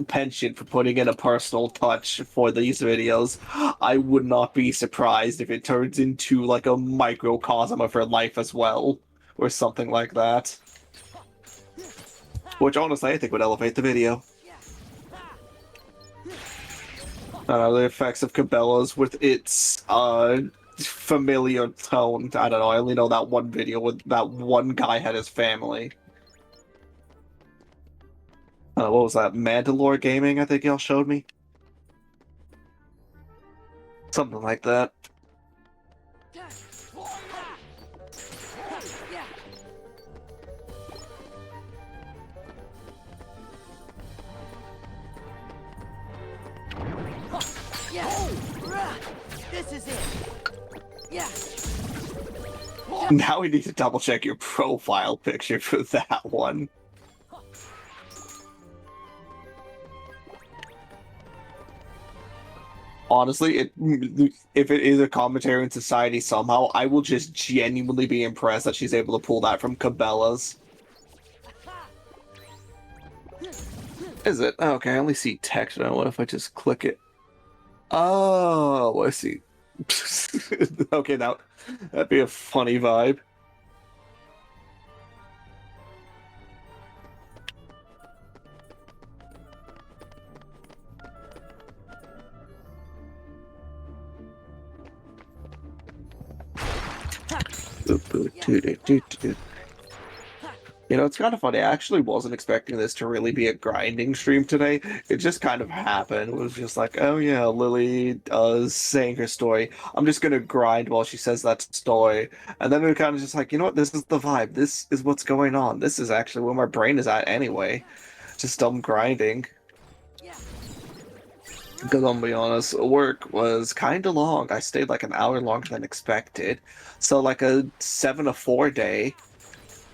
penchant for putting in a personal touch for these videos, I would not be surprised if it turns into like a microcosm of her life as well, or something like that. Which honestly I think would elevate the video. The effects of Cabela's with its familiar tone. I don't know, I only know that one video with that one guy had his family. What was that? Mandalore Gaming, I think y'all showed me? Something like that. This is it. Yeah. Now we need to double check your profile picture for that one. Honestly, if it is a commentary in society somehow, I will just genuinely be impressed that she's able to pull that from Cabela's. Is it? Okay, I only see text now. What if I just click it? Oh, I see. Okay, now that'd be a funny vibe. You know, it's kind of funny. I actually wasn't expecting this to really be a grinding stream today. It just kind of happened. It was just like, oh yeah, Lily saying her story. I'm just gonna grind while she says that story. And then it kind of just like, you know what? This is the vibe. This is what's going on. This is actually where my brain is at anyway. Just dumb grinding. Because I'm gonna be honest, work was kind of long. I stayed like an hour longer than expected. So like a 7 to 4 day,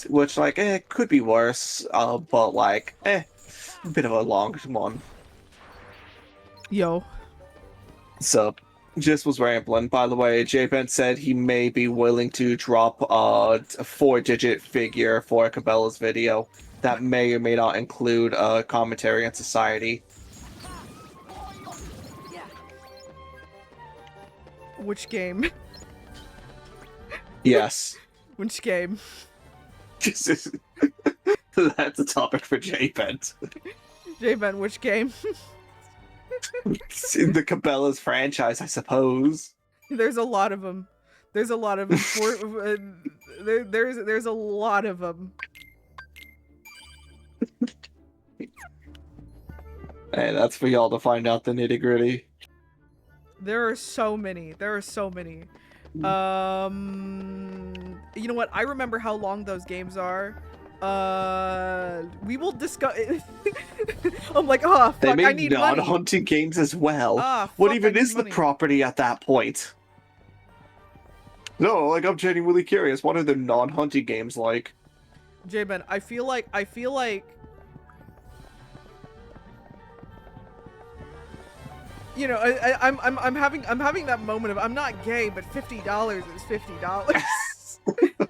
which like could be worse. But like a bit of a long one. Yo. So just was rambling. By the way, J-Ben said he may be willing to drop a 4-digit figure for Cabela's video. That may or may not include a commentary on society. Which game? Yes. Which game? That's a topic for J-Ben. J-Ben, which game? The Cabela's franchise, I suppose. There's a lot of them. There's a lot of them. There's a lot of them. Hey, that's for y'all to find out the nitty-gritty. There are so many. There are so many. You know what? I remember how long those games are. We will discuss. I'm like, oh fuck, They made I need money. non-hunting games as well. Ah, What fuck, even I need is the money. property at that point? No, like I'm genuinely curious. What are the non-hunting games like? J-Ben, I feel like you know, I'm having that moment of I'm not gay, but $50 is $50.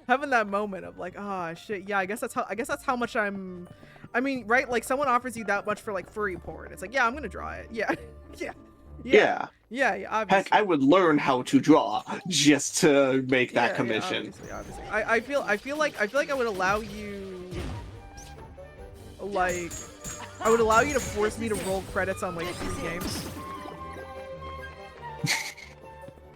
Having that moment of like, ah, shit, yeah, I guess that's how much I mean, right? Like someone offers you that much for like furry porn. It's like, yeah, I'm gonna draw it. Yeah. Yeah, obviously. Heck, I would learn how to draw just to make that commission. Yeah, obviously. I feel like I would allow you, like, I would allow you to force me to roll credits on like 3 games.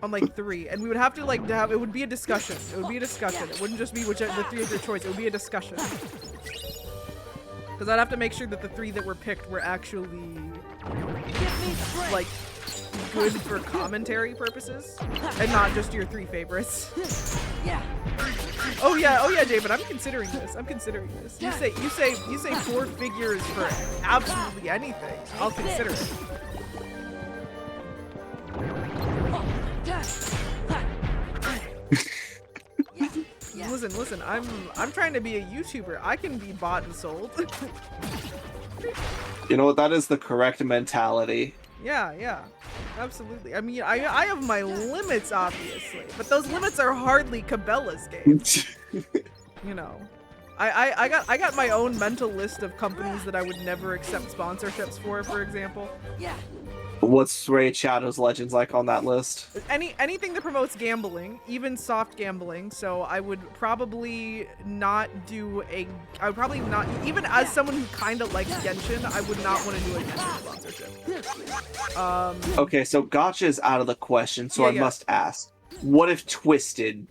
On like 3, and we would have to like have it would be a discussion. It would be a discussion. It wouldn't just be which the 3 of your choice. It would be a discussion. Because I'd have to make sure that the 3 that were picked were actually like good for commentary purposes, and not just your 3 favorites. Oh yeah, David. I'm considering this. You say 4 figures for absolutely anything. I'll consider it. Listen, I'm trying to be a YouTuber. I can be bought and sold. You know what? That is the correct mentality. Yeah, absolutely. I mean, I have my limits, obviously, but those limits are hardly Cabela's games. You know, I got my own mental list of companies that I would never accept sponsorships for example. What's Raid Shadows Legends like on that list? Anything that promotes gambling, even soft gambling. So I would probably not do even as someone who kind of likes Genshin, I would not want to do a Genshin sponsorship. Okay, so gacha is out of the question, so I must ask. What if Twisted?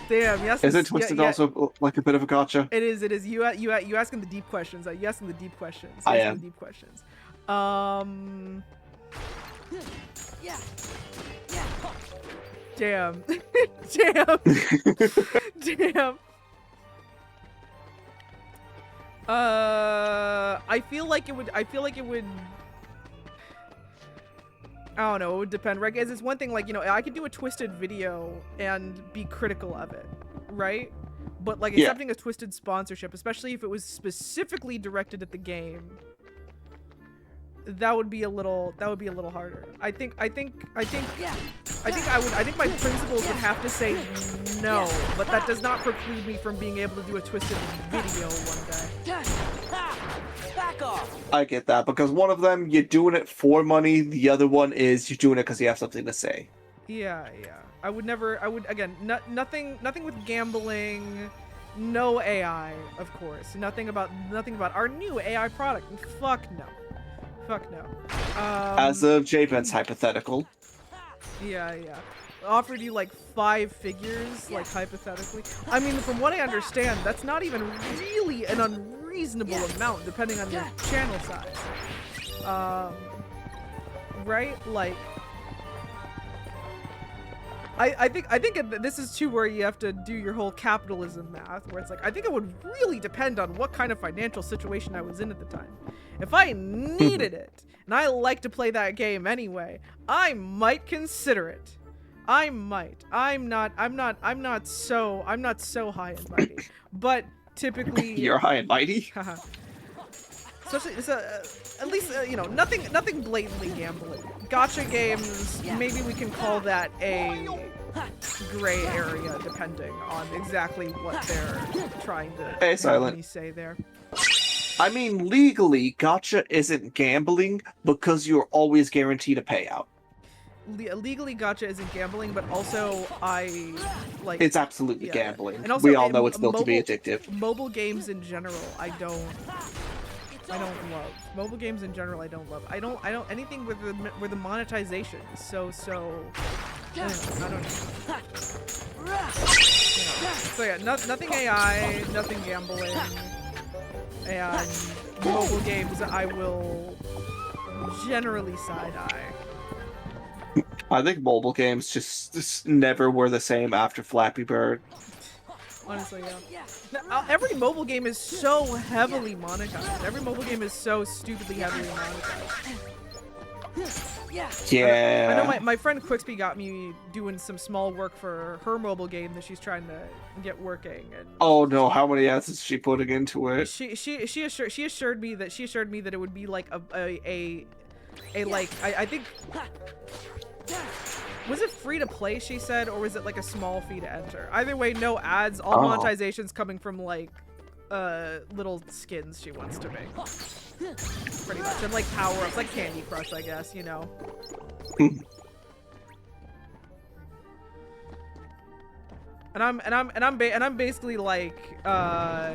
Damn, yes. Isn't Twisted also like a bit of a gacha? It is. You asking the deep questions. You asking the deep questions. I am. The deep questions. Damn. Damn. I feel like it would. I don't know, it would depend, right? Guys, it's one thing, like, you know, I could do a Twisted video and be critical of it, right? But, like, accepting a Twisted sponsorship, especially if it was specifically directed at the game, that would be a little harder. I think my principals would have to say no, but that does not preclude me from being able to do a Twisted video one day. Back off. I get that, because one of them, you're doing it for money, the other one is you're doing it because you have something to say. Yeah. Again, nothing with gambling, no AI, of course. Nothing about our new AI product. Fuck no. As of J-Ben's hypothetical. Yeah. Offered you like 5 figures, like hypothetically. I mean, from what I understand, that's not even really an unreasonable amount, depending on your channel size. Right? Like, I think this is too where you have to do your whole capitalism math, where it's like I think it would really depend on what kind of financial situation I was in at the time. If I needed it and I like to play that game anyway, I might consider it. I might. I'm not so high and mighty. But typically You're high and mighty. Especially, at least you know, nothing blatantly gambling. Gacha games, maybe we can call that a gray area, depending on exactly what they're trying to have me say there. I mean, legally, gacha isn't gambling because you're always guaranteed a payout. Legally, gacha isn't gambling, but also it's absolutely gambling. And also, we all know it's built to be addictive. Mobile games in general, I don't love. Mobile games in general, I don't love. I don't anything with the monetization is so I don't know. So yeah, nothing AI, nothing gambling, and mobile games I will generally side-eye. I think mobile games just never were the same after Flappy Bird. Honestly, yeah. Now, every mobile game is so heavily monetized. Every mobile game is so stupidly heavily monetized. Yeah. I know my friend Quixby got me doing some small work for her mobile game that she's trying to get working. And oh no, how many ads is she putting into it? She assured me that it would be like a like I think. Was it free to play, she said, or was it like a small fee to enter? Either way, no ads, all monetization's coming from like little skins she wants to make. Pretty much. And like power-ups, like Candy Crush, I guess, you know. And I'm basically like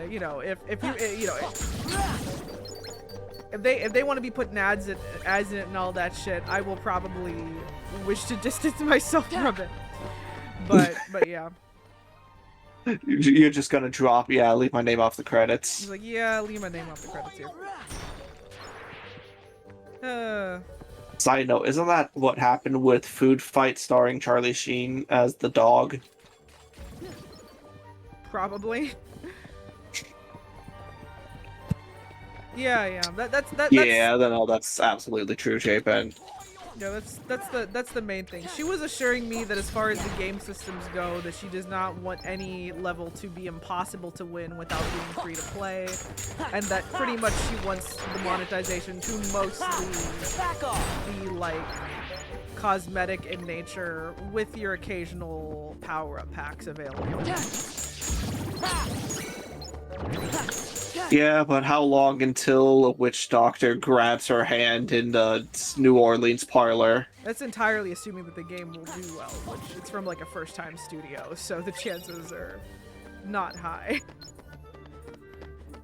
you know, if you you know, if they want to be putting ads in it and all that shit, I will probably wish to distance myself from it. But yeah. You're just gonna drop, leave my name off the credits. He's like, yeah, leave my name off the credits here. Side note, isn't that what happened with Food Fight starring Charlie Sheen as the dog? Probably. Yeah. That's yeah, that's absolutely true, J-Pen. Yeah, that's the main thing. She was assuring me that as far as the game systems go, that she does not want any level to be impossible to win without being free to play, and that pretty much she wants the monetization to mostly be like cosmetic in nature, with your occasional power-up packs available. Yeah, but how long until a witch doctor grabs her hand in the New Orleans parlor? That's entirely assuming that the game will do well, which it's from like a first-time studio, so the chances are not high.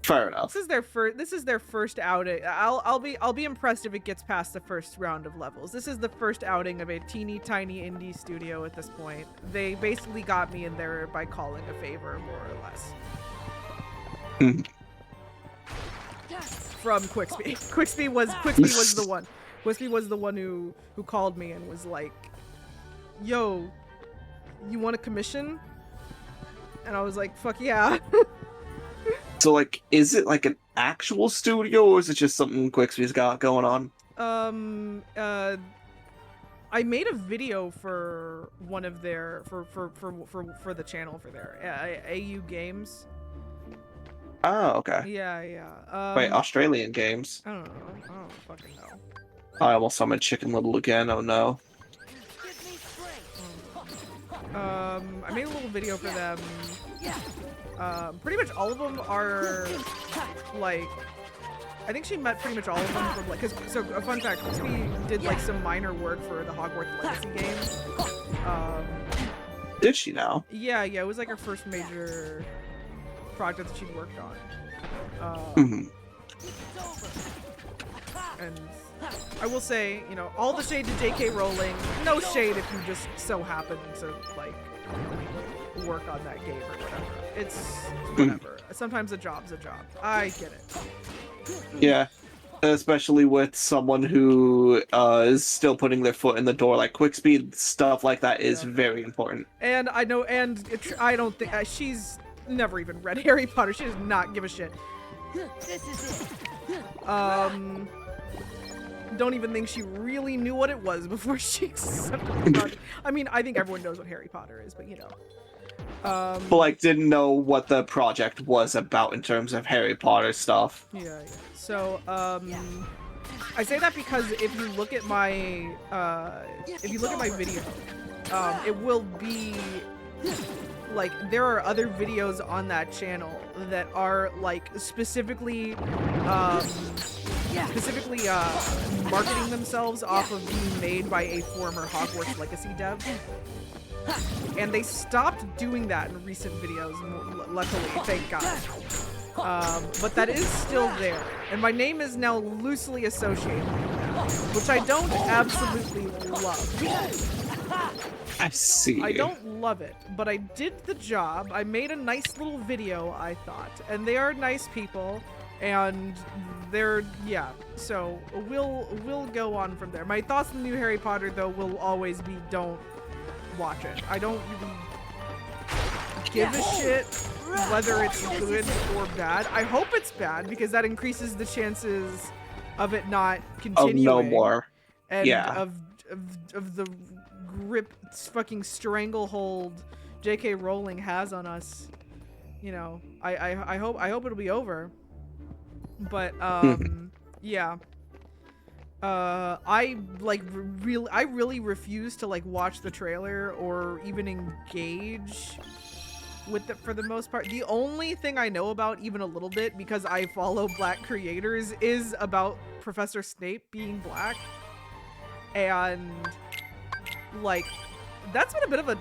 Fair enough. This is their first outing. I'll be impressed if it gets past the first round of levels. This is the first outing of a teeny tiny indie studio at this point. They basically got me in there by calling a favor, more or less. From Quixby. Quixby was the one. Quixby was the one who called me and was like, "Yo, you want a commission?" And I was like, "Fuck yeah." So like, is it like an actual studio, or is it just something Quixby's got going on? I made a video for one of their for the channel for their AU Games. Oh, okay. Yeah. Wait, Australian games? I don't fucking know. I almost summoned Chicken Little again, oh no. I made a little video for them. Pretty much all of them are, like, I think she met pretty much all of them from, like, so a fun fact, Quixby did, like, some minor work for the Hogwarts Legacy games. Did she now? Yeah, it was, like, her first major project that she'd worked on. And I will say, you know, all the shade to J.K. Rowling, no shade if you just so happen to, like, work on that game or whatever. It's whatever. Sometimes a job's a job. I get it. Yeah. especially with someone who is still putting their foot in the door. Like quick speed stuff like that is very important. And I know, and I don't think she's never even read Harry Potter. She does not give a shit. This is it. Don't even think she really knew what it was before she accepted the project. I mean, I think everyone knows what Harry Potter is, but you know. But like didn't know what the project was about in terms of Harry Potter stuff. Yeah. So, I say that because if you look at my video, it will be like there are other videos on that channel that are like specifically marketing themselves off of being made by a former Hogwarts Legacy dev. And they stopped doing that in recent videos, luckily, thank God. But that is still there. And my name is now loosely associated with that, which I don't absolutely love. I see. I don't love it, but I did the job. I made a nice little video, I thought. And they are nice people. And they're, yeah. So we'll go on from there. My thoughts on the new Harry Potter, though, will always be don't watch it. I don't really give a shit whether it's good or bad. I hope it's bad because that increases the chances of it not continuing. Oh, no more. And yeah. Of the grip, fucking stranglehold J.K. Rowling has on us. You know, I hope it'll be over. But yeah. I really refuse to like watch the trailer or even engage with it for the most part. The only thing I know about even a little bit, because I follow black creators, is about Professor Snape being black. And like that's been a bit of a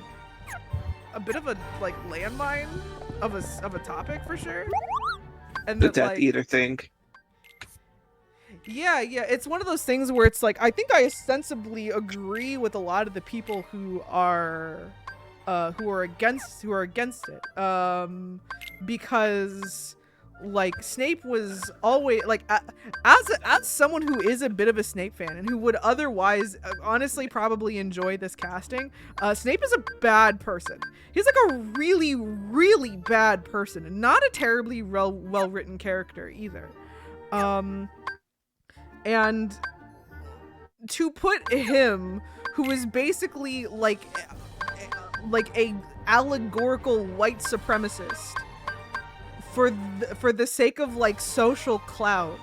like landmine of a topic for sure. And The that, Death like, Eater thing. Yeah, it's one of those things where it's like I think I ostensibly agree with a lot of the people who are against it. Because like Snape was always like as someone who is a bit of a Snape fan and who would otherwise honestly probably enjoy this casting, Snape is a bad person. He's like a really, really bad person and not a terribly well written character either. And to put him, who is basically like a allegorical white supremacist, for the sake of like social clout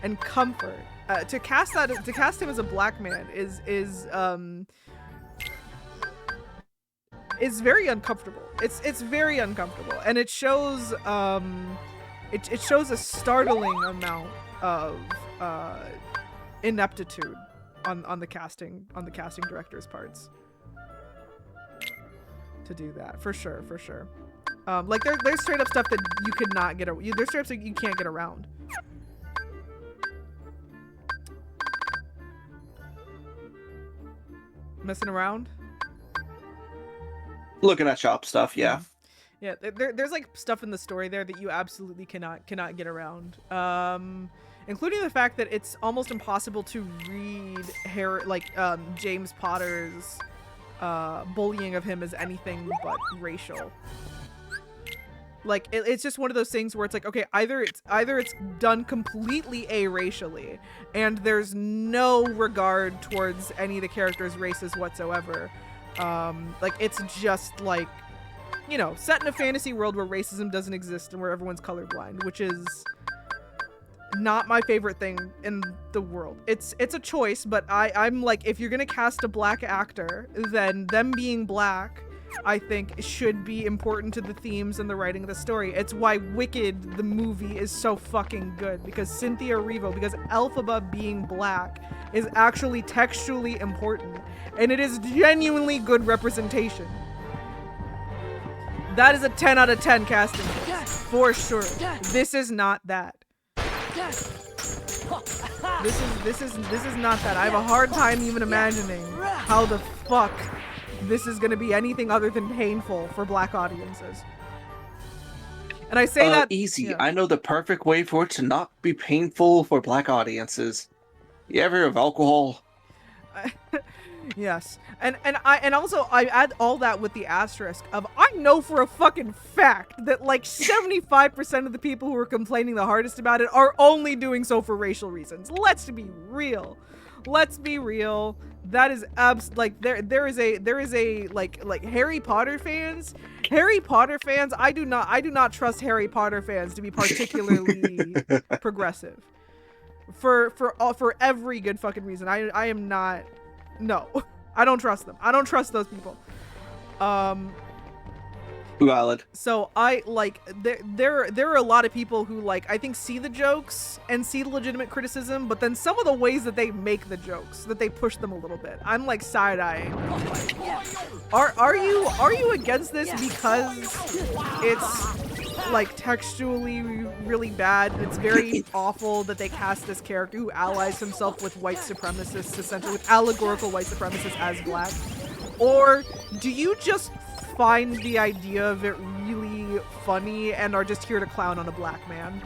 and comfort, to cast him as a black man is very uncomfortable. It's very uncomfortable, and it shows it shows a startling amount of ineptitude on the casting director's parts to do that, for sure. Like there's straight up stuff that you could not get there's straight up stuff you can't get around. Messing around, Looking at shop stuff, yeah. Yeah, there's like stuff in the story there that you absolutely cannot get around. Including the fact that it's almost impossible to read James Potter's bullying of him as anything but racial. Like it's just one of those things where it's like, okay, either it's done completely a-racially and there's no regard towards any of the characters' races whatsoever. Like it's just like, you know, set in a fantasy world where racism doesn't exist and where everyone's colorblind, which is not my favorite thing in the world. It's a choice, but I'm like, if you're gonna cast a black actor, then them being black, I think, should be important to the themes and the writing of the story. It's why Wicked, the movie, is so fucking good, because Cynthia Erivo, because Elphaba being black is actually textually important, and it is genuinely good representation. That is a 10 out of 10 casting, for sure. This is not that. This is not that. I have a hard time even imagining how the fuck this is gonna be anything other than painful for black audiences. And I say that easy. yeah. I know the perfect way for it to not be painful for black audiences. You ever hear of alcohol? Yes, and also I add all that with the asterisk of I know for a fucking fact that like 75% of the people who are complaining the hardest about it are only doing so for racial reasons. Let's be real. Let's be real. That is like there is a like Harry Potter fans. Harry Potter fans. I do not trust Harry Potter fans to be particularly progressive. For every good fucking reason. I am not. No, I don't trust them. I don't trust those people. Valid. So I like there are a lot of people who like I think see the jokes and see the legitimate criticism, but then some of the ways that they make the jokes that they push them a little bit. I'm like side-eyeing. Like, are you against this because it's like textually really bad and it's very awful that they cast this character who allies himself with white supremacists, essentially with allegorical white supremacists as black? Or do you just find the idea of it really funny and are just here to clown on a black man?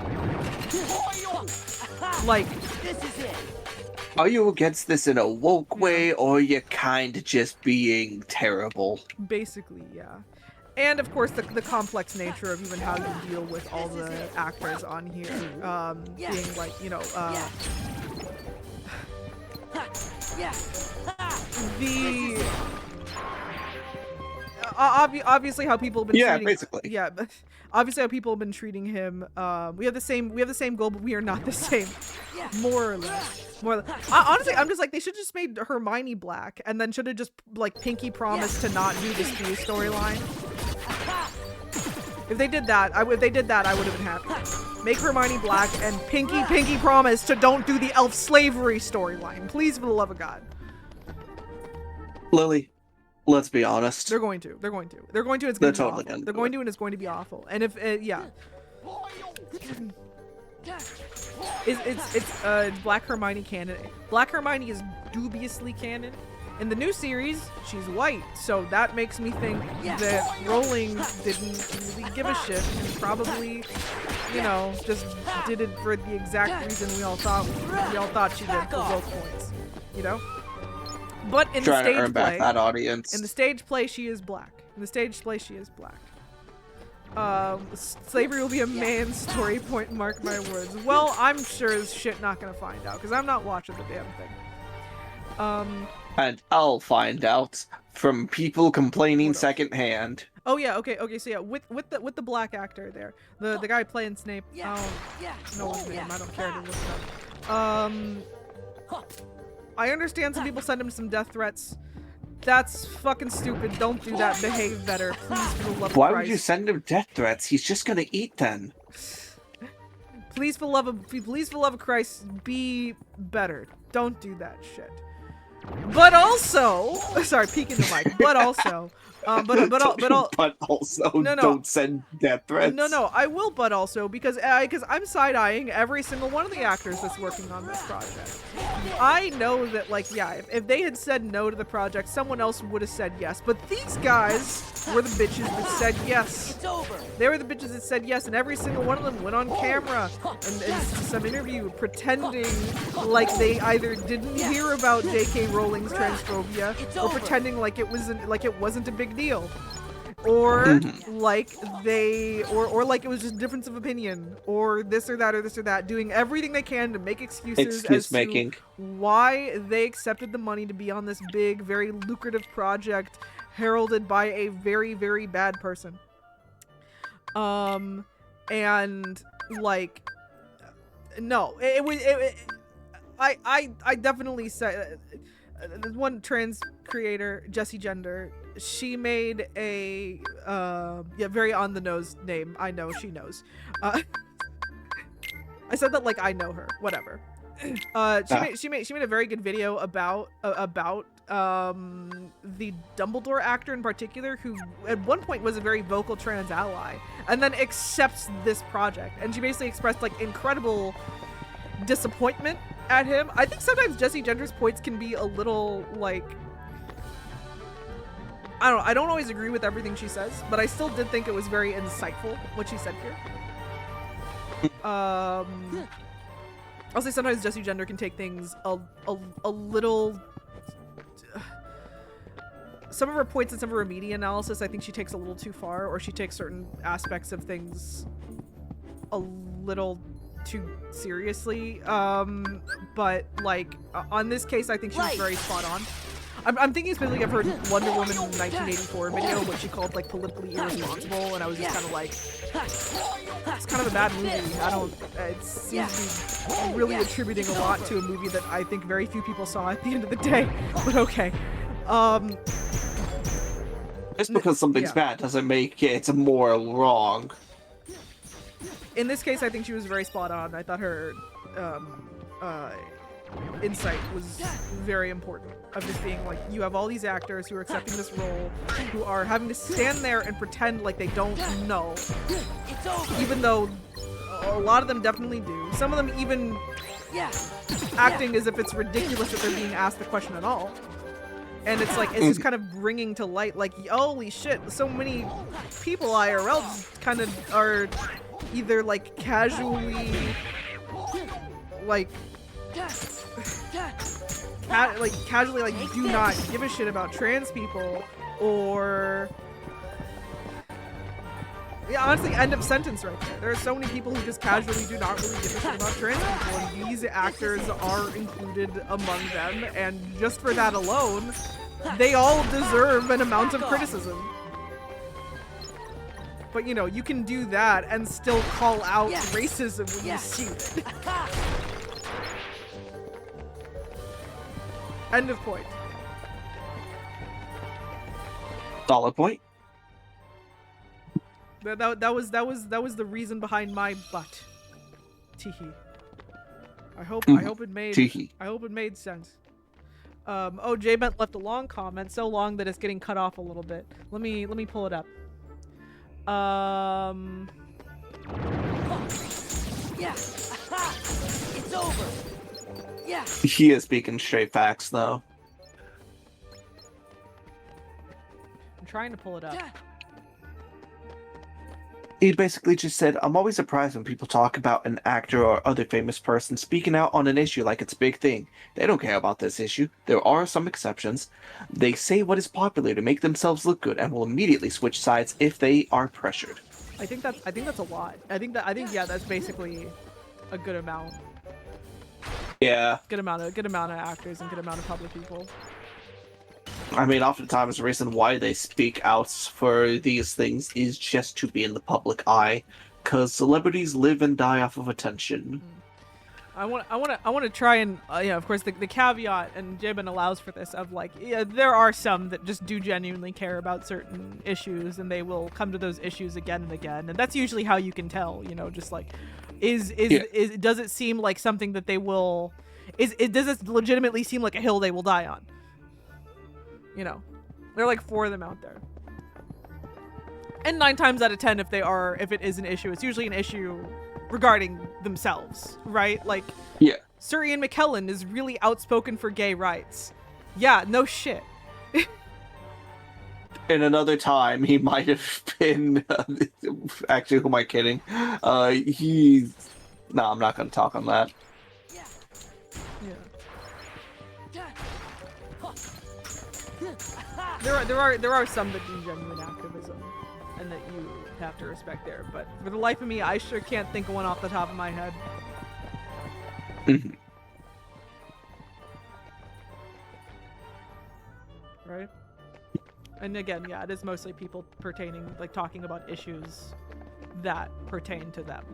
Like, This is it. Are you against this in a woke way, or are you kind of just being terrible? basically, yeah. And of course the complex nature of even how you deal with all the actors on here, being like, you know, Yeah. the obviously how people have been treating, basically. yeah, but obviously how people have been treating him. We have the same goal, but we are not the same, more or less. Honestly, I'm just like, they should just made Hermione black and then should have just like Pinky promised to not do the Spew storyline. If they did that, I would have been happy. Make Hermione black and Pinky promise to don't do the elf slavery storyline, please, for the love of God. Lily, let's be honest. They're going to. It's going to be totally awful. gonna They're do going it. to, and it's going to be awful. And if yeah, it's Black Hermione canon. Black Hermione is dubiously canon. In the new series, she's white, so that makes me think that Rowling didn't really give a shit and probably, you know, just did it for the exact reason we all thought she did for both points, you know. But in the Trying to earn stage back play, that audience. in the stage play, she is black. In the stage play, she is black. Slavery will be a man story point, mark my words. Well, I'm sure as shit not gonna find out, because I'm not watching the damn thing. And I'll find out from people complaining secondhand. Oh yeah, okay, so yeah, with the black actor there, the guy playing Snape. I don't know his name. I don't care to look it up. I understand some people send him some death threats. That's fucking stupid. Don't do that. Behave better, please, for the love of Christ. Why would you send him death threats? He's just gonna eat them. Please, for the love of Christ, be better. Don't do that shit. But also, sorry, peeking the mic. But also, but also No. don't send death threats. No, I will, but also because I'm side-eyeing every single one of the actors that's working on this project. I know that, like, yeah, if they had said no to the project, someone else would have said yes. But these guys were the bitches that said yes. It's over. They were the bitches that said yes, and every single one of them went on camera and some interview pretending like they either didn't hear about J.K. Rowling's transphobia or pretending like it wasn't a big deal, or like like it was just difference of opinion, or this or that, doing everything they can to make excuses as to why they accepted the money to be on this big, very lucrative project heralded by a very, very bad person. And like, no, I definitely said, there's one trans creator, Jessie Gender, she made a very on the nose name. I know she knows. I said that like I know her. Whatever. She made a very good video about the Dumbledore actor in particular, who at one point was a very vocal trans ally, and then accepts this project. And she basically expressed like incredible disappointment at him. I think sometimes Jessie Gender's points can be a little like I don't know, I don't always agree with everything she says, but I still did think it was very insightful what she said here. I'll say sometimes Jessie Gender can take things a little. Some of her points and some of her media analysis, I think she takes a little too far, or she takes certain aspects of things a little too seriously. But like on this case, I think she was very spot on. I'm thinking specifically of her Wonder Woman 1984 video, what she called like politically irresponsible, and I was just kind of like, it's kind of a bad movie. It seems to be really attributing a lot to a movie that I think very few people saw at the end of the day. But okay. Just because something's bad doesn't make it more wrong. In this case, I think she was very spot on. I thought her insight was very important, of just being like, you have all these actors who are accepting this role, who are having to stand there and pretend like they don't know, even though a lot of them definitely do. Some of them even acting as if it's ridiculous that they're being asked the question at all. And it's like, it's just kind of bringing to light, like, holy shit, so many people IRL just kind of are either like casually like casually like do not give a shit about trans people, or honestly, end of sentence right there. There are so many people who just casually do not really give a shit about trans people, and these actors are included among them, and just for that alone, they all deserve an amount of criticism. But you know, you can do that and still call out racism when you see it. End of point. Solid point. That was the reason behind my butt. Teehee. I hope it made sense. Oh, J-Bent left a long comment, so long that it's getting cut off a little bit. Let me pull it up. Yeah. It's over. Yeah. He is speaking straight facts, though. I'm trying to pull it up. He basically just said, I'm always surprised when people talk about an actor or other famous person speaking out on an issue like it's a big thing. They don't care about this issue. There are some exceptions. They say what is popular to make themselves look good and will immediately switch sides if they are pressured. I think that's a lot. I think that's basically a good amount. Yeah. Good amount of actors and good amount of public people. I mean, oftentimes the reason why they speak out for these things is just to be in the public eye, because celebrities live and die off of attention. I want to try and of course the caveat, and Jibin allows for this, of like, there are some that just do genuinely care about certain issues, and they will come to those issues again and again, and that's usually how you can tell, just like, does it seem like something that they will, does it legitimately seem like a hill they will die on? There are like 4 of them out there. And 9 times out of 10, if it is an issue, it's usually an issue regarding themselves, right? Like, Sir Ian McKellen is really outspoken for gay rights. Yeah, no shit. In another time, he might have been... actually, who am I kidding? No, I'm not going to talk on that. There are some that do genuine activism, and that you have to respect there. But for the life of me, I sure can't think of one off the top of my head. Right? And again, yeah, it is mostly people talking about issues that pertain to them.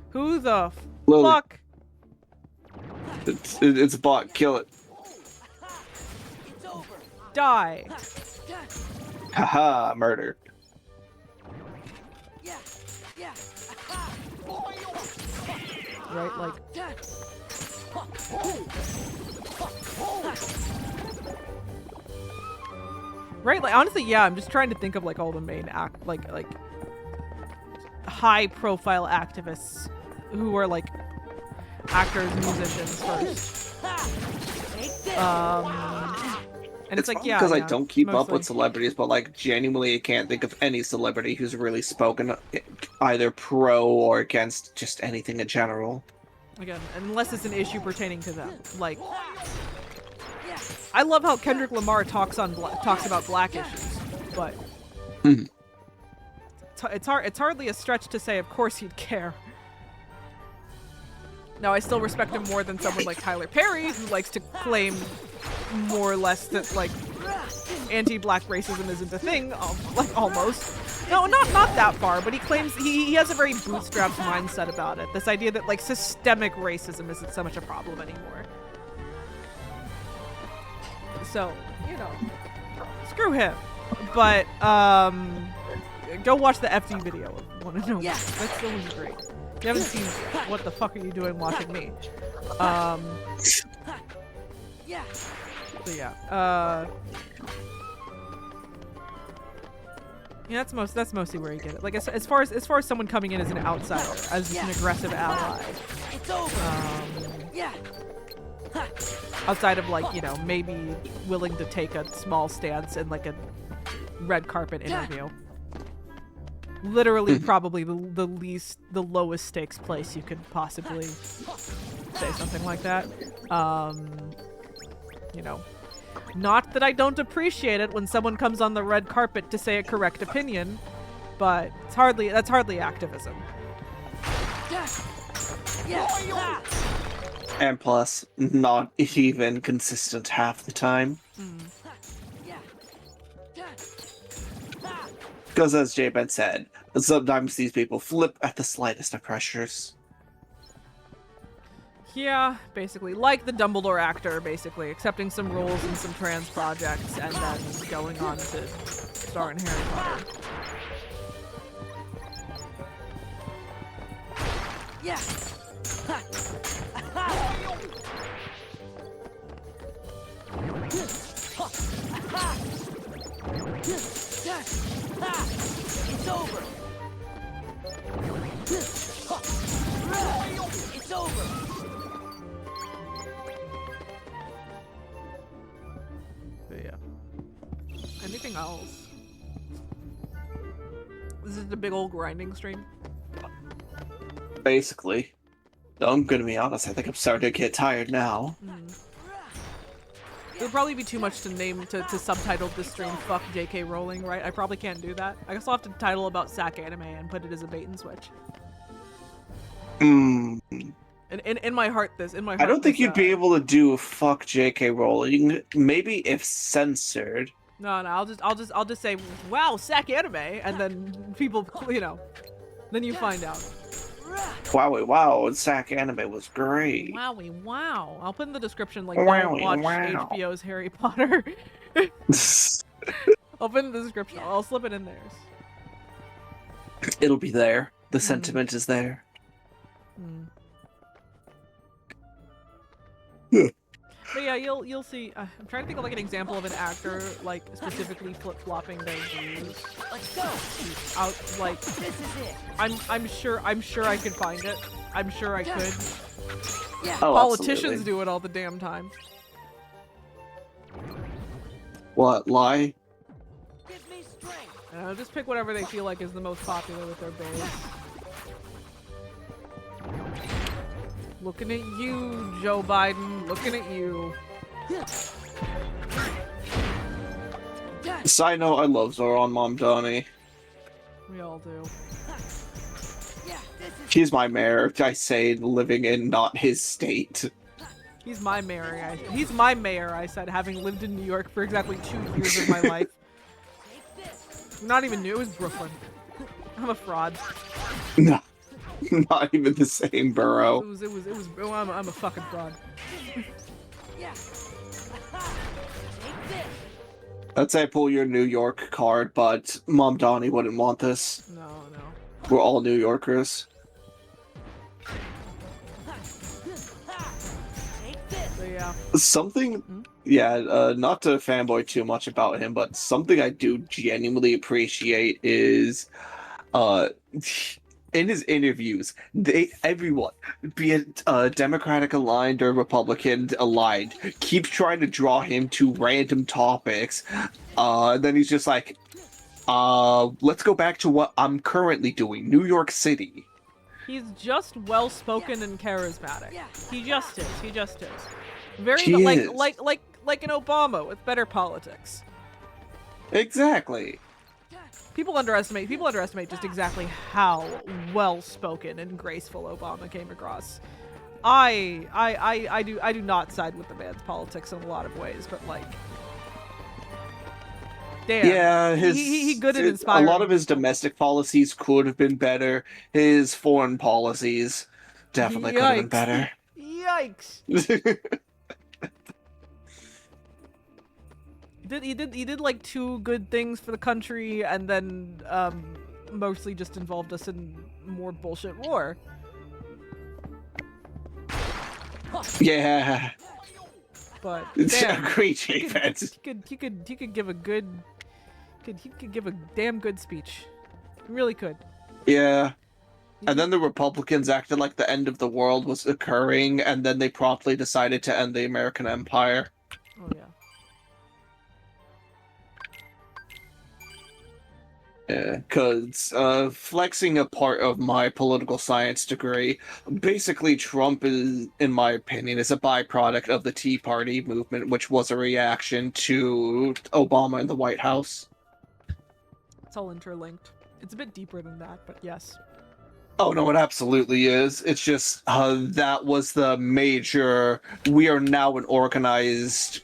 Who the fuck? It's a bot. Kill it. Die. Haha, murder. Right, like... Right, like, honestly, yeah, I'm just trying to think of, like, all the main high-profile activists who are, like, actors and musicians first. And it's like, yeah, because I don't keep up mostly. with celebrities, but like genuinely, I can't think of any celebrity who's really spoken either pro or against just anything in general. Again, unless it's an issue pertaining to them. Like, I love how Kendrick Lamar talks about black issues, but it's hardly a stretch to say, of course he'd care. Now, I still respect him more than someone like Tyler Perry, who likes to claim more or less that, like, anti-black racism isn't a thing, like, almost. No, not that far, but he claims he has a very bootstrapped mindset about it. This idea that, like, systemic racism isn't so much a problem anymore. So, you know, screw him. But, go watch the FD video if you want to know. Yeah. That still was great. If you haven't seen it, what the fuck are you doing watching me? Yeah. So yeah. Yeah, that's mostly where you get it. Like as far as someone coming in as an outsider, as just an aggressive ally. It's over. Yeah. Outside of, like, you know, maybe willing to take a small stance in like a red carpet interview. Literally, probably the lowest stakes place you could possibly say something like that. You know, not that I don't appreciate it when someone comes on the red carpet to say a correct opinion, but that's hardly activism. And plus, not even consistent half the time. Because as J-Ben said, sometimes these people flip at the slightest of pressures. Yeah, basically. Like the Dumbledore actor, basically. Accepting some roles in some trans projects and then going on to star in Harry Potter. Yeah. It's over. It's over. But yeah. Anything else? This is the big old grinding stream. Basically. Though I'm gonna be honest, I think I'm starting to get tired now. It would probably be too much to name to subtitle this stream "Fuck J.K. Rowling," right? I probably can't do that. I guess I'll have to title about SAC anime and put it as a bait and switch. Hmm. In my heart, I don't think you'd be able to do "Fuck J.K. Rowling." Maybe if censored. No, I'll just say, "Wow, SAC anime," and then people, you know, then you find out. Wowie wow, SAC anime was great. Wowie wow. I'll put in the description, like, don't watch HBO's Harry Potter. I'll put in the description. I'll slip it in there. It'll be there. The sentiment is there. But yeah, you'll see. I'm trying to think of, like, an example of an actor, like, specifically flip-flopping their views. Let's go. Out, like, This is it. I'm sure I could find it. I'm sure I could. Yeah. Oh, Politicians absolutely. do it all the damn time. What, lie? Give me strength. Just pick whatever they feel like is the most popular with their base. Looking at you, Joe Biden. Looking at you. Side note, I love Zoran Momdani. We all do. Yeah, this is He's my mayor, I say, living in not his state. He's my mayor. He's my mayor, I said, having lived in New York for exactly 2 years of my life. take this. Not even New, it was Brooklyn. I'm a fraud. No, not even the same borough. I'm a fucking fraud. Yeah. Take this. I'd say pull your New York card, but Momdani wouldn't want this. No. We're all New Yorkers. Take this. So yeah. Something, yeah, not to fanboy too much about him, but something I do genuinely appreciate is, in his interviews, everyone, be it Democratic aligned or Republican aligned, keeps trying to draw him to random topics. Then he's just like, let's go back to what I'm currently doing, New York City. He's just well-spoken and charismatic. Yeah. He just is. He just is. Very He is. like an Obama with better politics. Exactly. People underestimate just exactly how well-spoken and graceful Obama came across. I do not side with the man's politics in a lot of ways, but like, damn. Yeah, he good and inspiring. A lot of his domestic policies could have been better. His foreign policies definitely could have been better. Yikes. He did like 2 good things for the country, and then mostly just involved us in more bullshit war. Yeah. But It's damn, great, he J-Feds. could give a good, he could give a damn good speech. He really could. Yeah. And then the Republicans acted like the end of the world was occurring, and then they promptly decided to end the American Empire. Oh yeah. Yeah, because flexing a part of my political science degree, basically Trump is, in my opinion, is a byproduct of the Tea Party movement, which was a reaction to Obama in the White House. It's all interlinked. It's a bit deeper than that, but yes. Oh no, it absolutely is. It's just that was the major. We are now an organized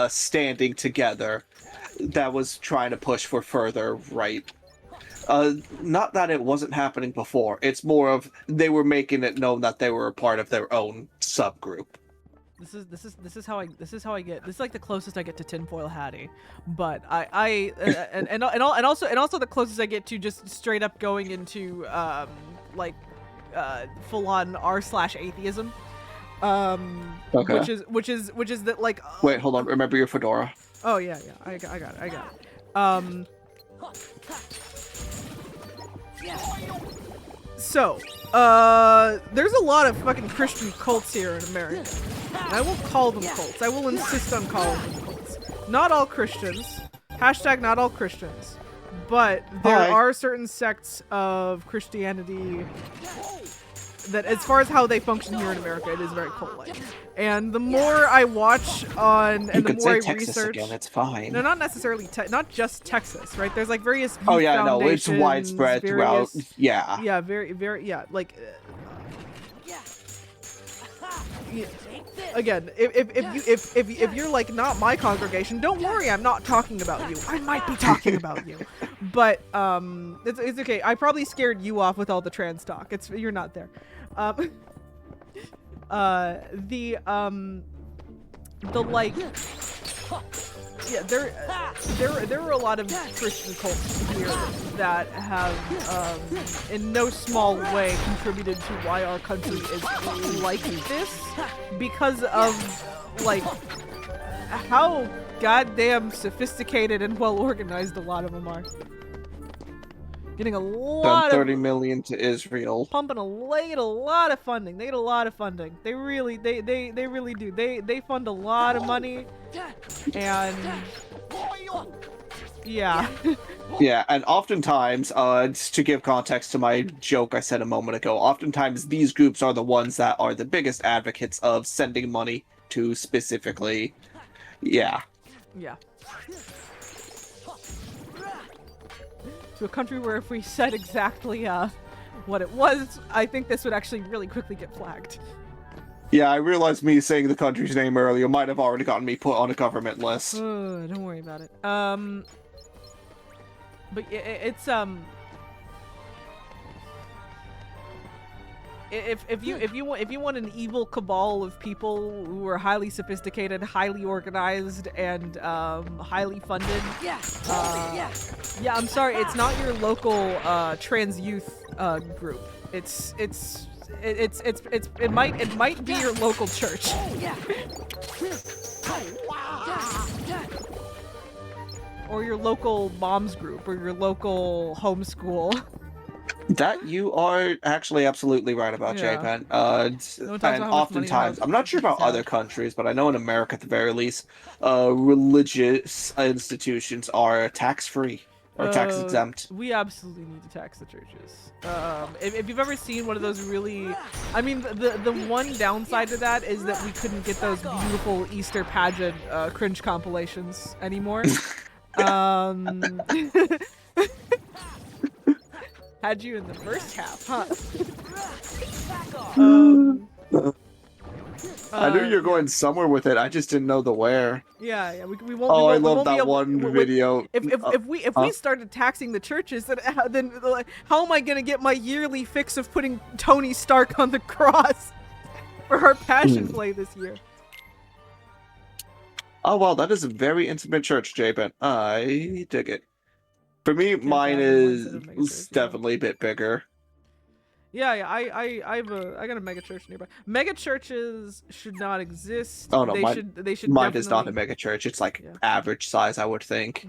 standing together that was trying to push for further right. Not that it wasn't happening before. It's more of they were making it known that they were a part of their own subgroup. This is how I get. This is like the closest I get to tinfoil Hattie, but and also the closest I get to just straight up going into full on r/atheism. Okay. Which is that like. Wait, hold on. Remember your fedora. Oh yeah. I got it. So, there's a lot of fucking Christian cults here in America. And I won't call them cults. I will insist on calling them cults. Not all Christians. Hashtag not all Christians. But there are certain sects of Christianity that, as far as how they function here in America, it is very cult-like. And the more I watch on, and the more I Texas research, again, it's fine. no, not necessarily, not just Texas, right? There's like various. Youth Oh yeah, no, it's foundations, widespread throughout. Yeah. Yeah, yeah, like. Yeah. Again, if you're like not my congregation, don't worry, I'm not talking about you. I might be talking about you, but it's okay. I probably scared you off with all the trans talk. You're not there. There are a lot of Christian cults here that have in no small way contributed to why our country is like this, because of like how goddamn sophisticated and well organized a lot of them are. Getting a lot 30 million to Israel. Pumping a lot of funding. They get a lot of funding. They really do. They fund a lot of money. And yeah. Yeah, and oftentimes, to give context to my joke I said a moment ago, oftentimes these groups are the ones that are the biggest advocates of sending money to specifically. Yeah. Yeah. To a country where if we said exactly what it was, I think this would actually really quickly get flagged. Yeah, I realized me saying the country's name earlier might have already gotten me put on a government list. Don't worry about it. But it's if you want an evil cabal of people who are highly sophisticated, highly organized, and highly funded, yeah, I'm sorry, it's not your local trans youth group. It might be your local church. Or your local moms group, or your local homeschool. That you are actually absolutely right about, Yeah. J-Pen. No one talks And about how much money oftentimes, I'm not sure about have. other countries, but I know in America at the very least, religious institutions are tax-free or tax-exempt. We absolutely need to tax the churches. If you've ever seen one of those really, I mean, the one downside to that is that we couldn't get those beautiful Easter pageant cringe compilations anymore. Um, had you in the first half, huh? I knew you were Yeah. going somewhere with it. I just didn't know the where. Yeah, we won't. Oh, we I won't, we love won't be that able, one video. If we started taxing the churches, then like, how am I gonna get my yearly fix of putting Tony Stark on the cross for our passion play this year? Oh wow, that is a very intimate church, J-Pen. I dig it. For me, mine is definitely a bit bigger. Yeah, I got a mega church nearby. Mega churches should not exist. Oh no, they should mine definitely... is not a mega church. It's like average size, I would think.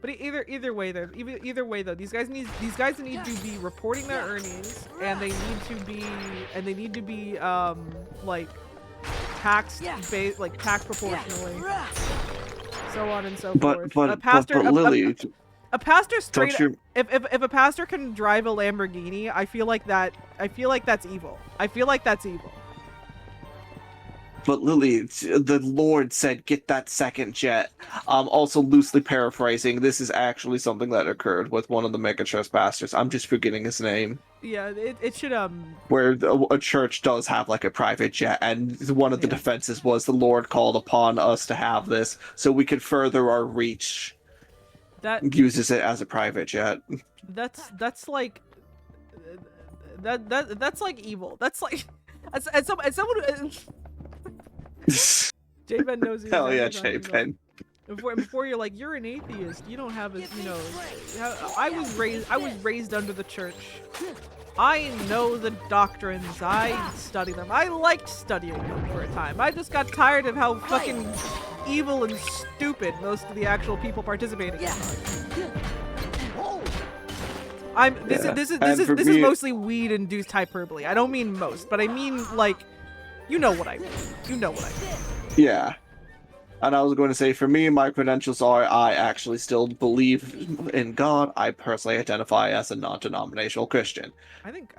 But either way though, these guys need to be reporting their earnings, and they need to be like taxed taxed proportionally, so on and so forth. But Lily, a pastor straight if a pastor can drive a Lamborghini, I feel like that's evil. But Lily, the Lord said, "Get that second jet." Also loosely paraphrasing, this is actually something that occurred with one of the megachurch pastors. I'm just forgetting his name. Yeah, it should where a church does have like a private jet, and one of the defenses was the Lord called upon us to have this so we could further our reach. That uses it as a private jet. That's like that's like evil. That's like as someone J-Pen knows. Hell yeah, J-Pen. Before you're like, you're an atheist. You don't have a, I was raised under the church. I know the doctrines. I study them. I liked studying them for a time. I just got tired of how fucking evil and stupid most of the actual people participating are. This is mostly weed-induced hyperbole. I don't mean most, but I mean like, you know what I mean. Yeah. And I was going to say, for me, my credentials are I actually still believe in God. I personally identify as a non-denominational Christian.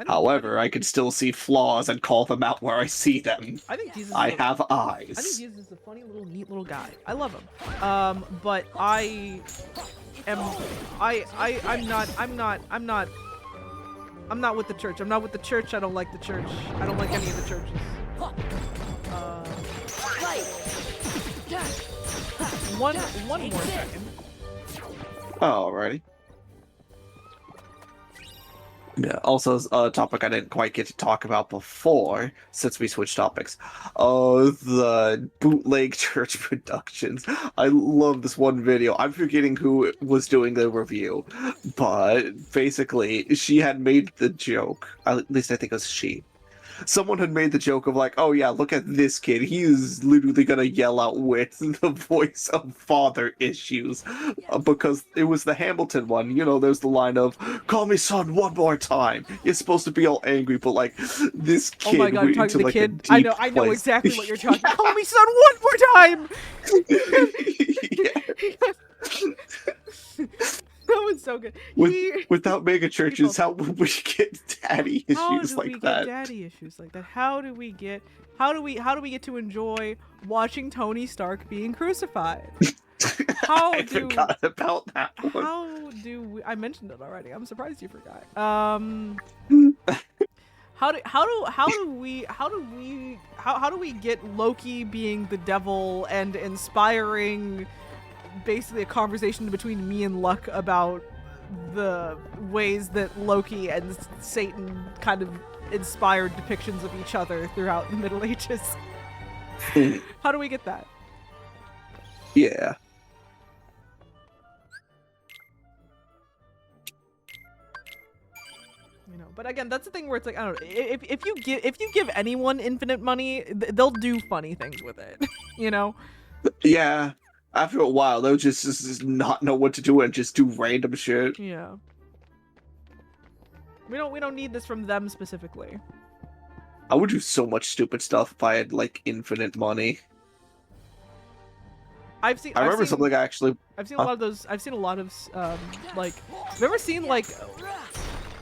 However, I can still see flaws and call them out where I see them. I think Jesus. I have eyes. I think Jesus is a funny little, neat little guy. I love him. But I'm not with the church. I'm not with the church. I don't like the church. I don't like any of the churches. One more second. Alrighty. Yeah, also a topic I didn't quite get to talk about before, since we switched topics. The bootleg church productions. I love this one video. I'm forgetting who was doing the review, but basically, she had made the joke, at least I think it was she. Someone had made the joke of like, oh yeah, look at this kid. He is literally gonna yell out with the voice of father issues. Because it was the Hamilton one. You know, there's the line of, call me son one more time. You're supposed to be all angry, but like, this kid. Oh my god, you're talking to the like kid? I know place. exactly what you're talking about. Call me son one more time! That was so good. Without mega churches, how would we get daddy issues like that? Daddy issues like that? How do we get to enjoy watching Tony Stark being crucified? I forgot about that one. How do we? I mentioned it already. I'm surprised you forgot. How do we get Loki being the devil and inspiring basically a conversation between me and Luck about the ways that Loki and Satan kind of inspired depictions of each other throughout the Middle Ages? How do we get that? Yeah. But again, that's the thing where it's like, I don't know, if you give anyone infinite money, they'll do funny things with it. Yeah. After a while, they'll just not know what to do and just do random shit. Yeah. We don't need this from them specifically. I would do so much stupid stuff if I had like infinite money. I've seen something I actually. I've seen a lot of those. I've seen a lot of like. Have you ever seen like,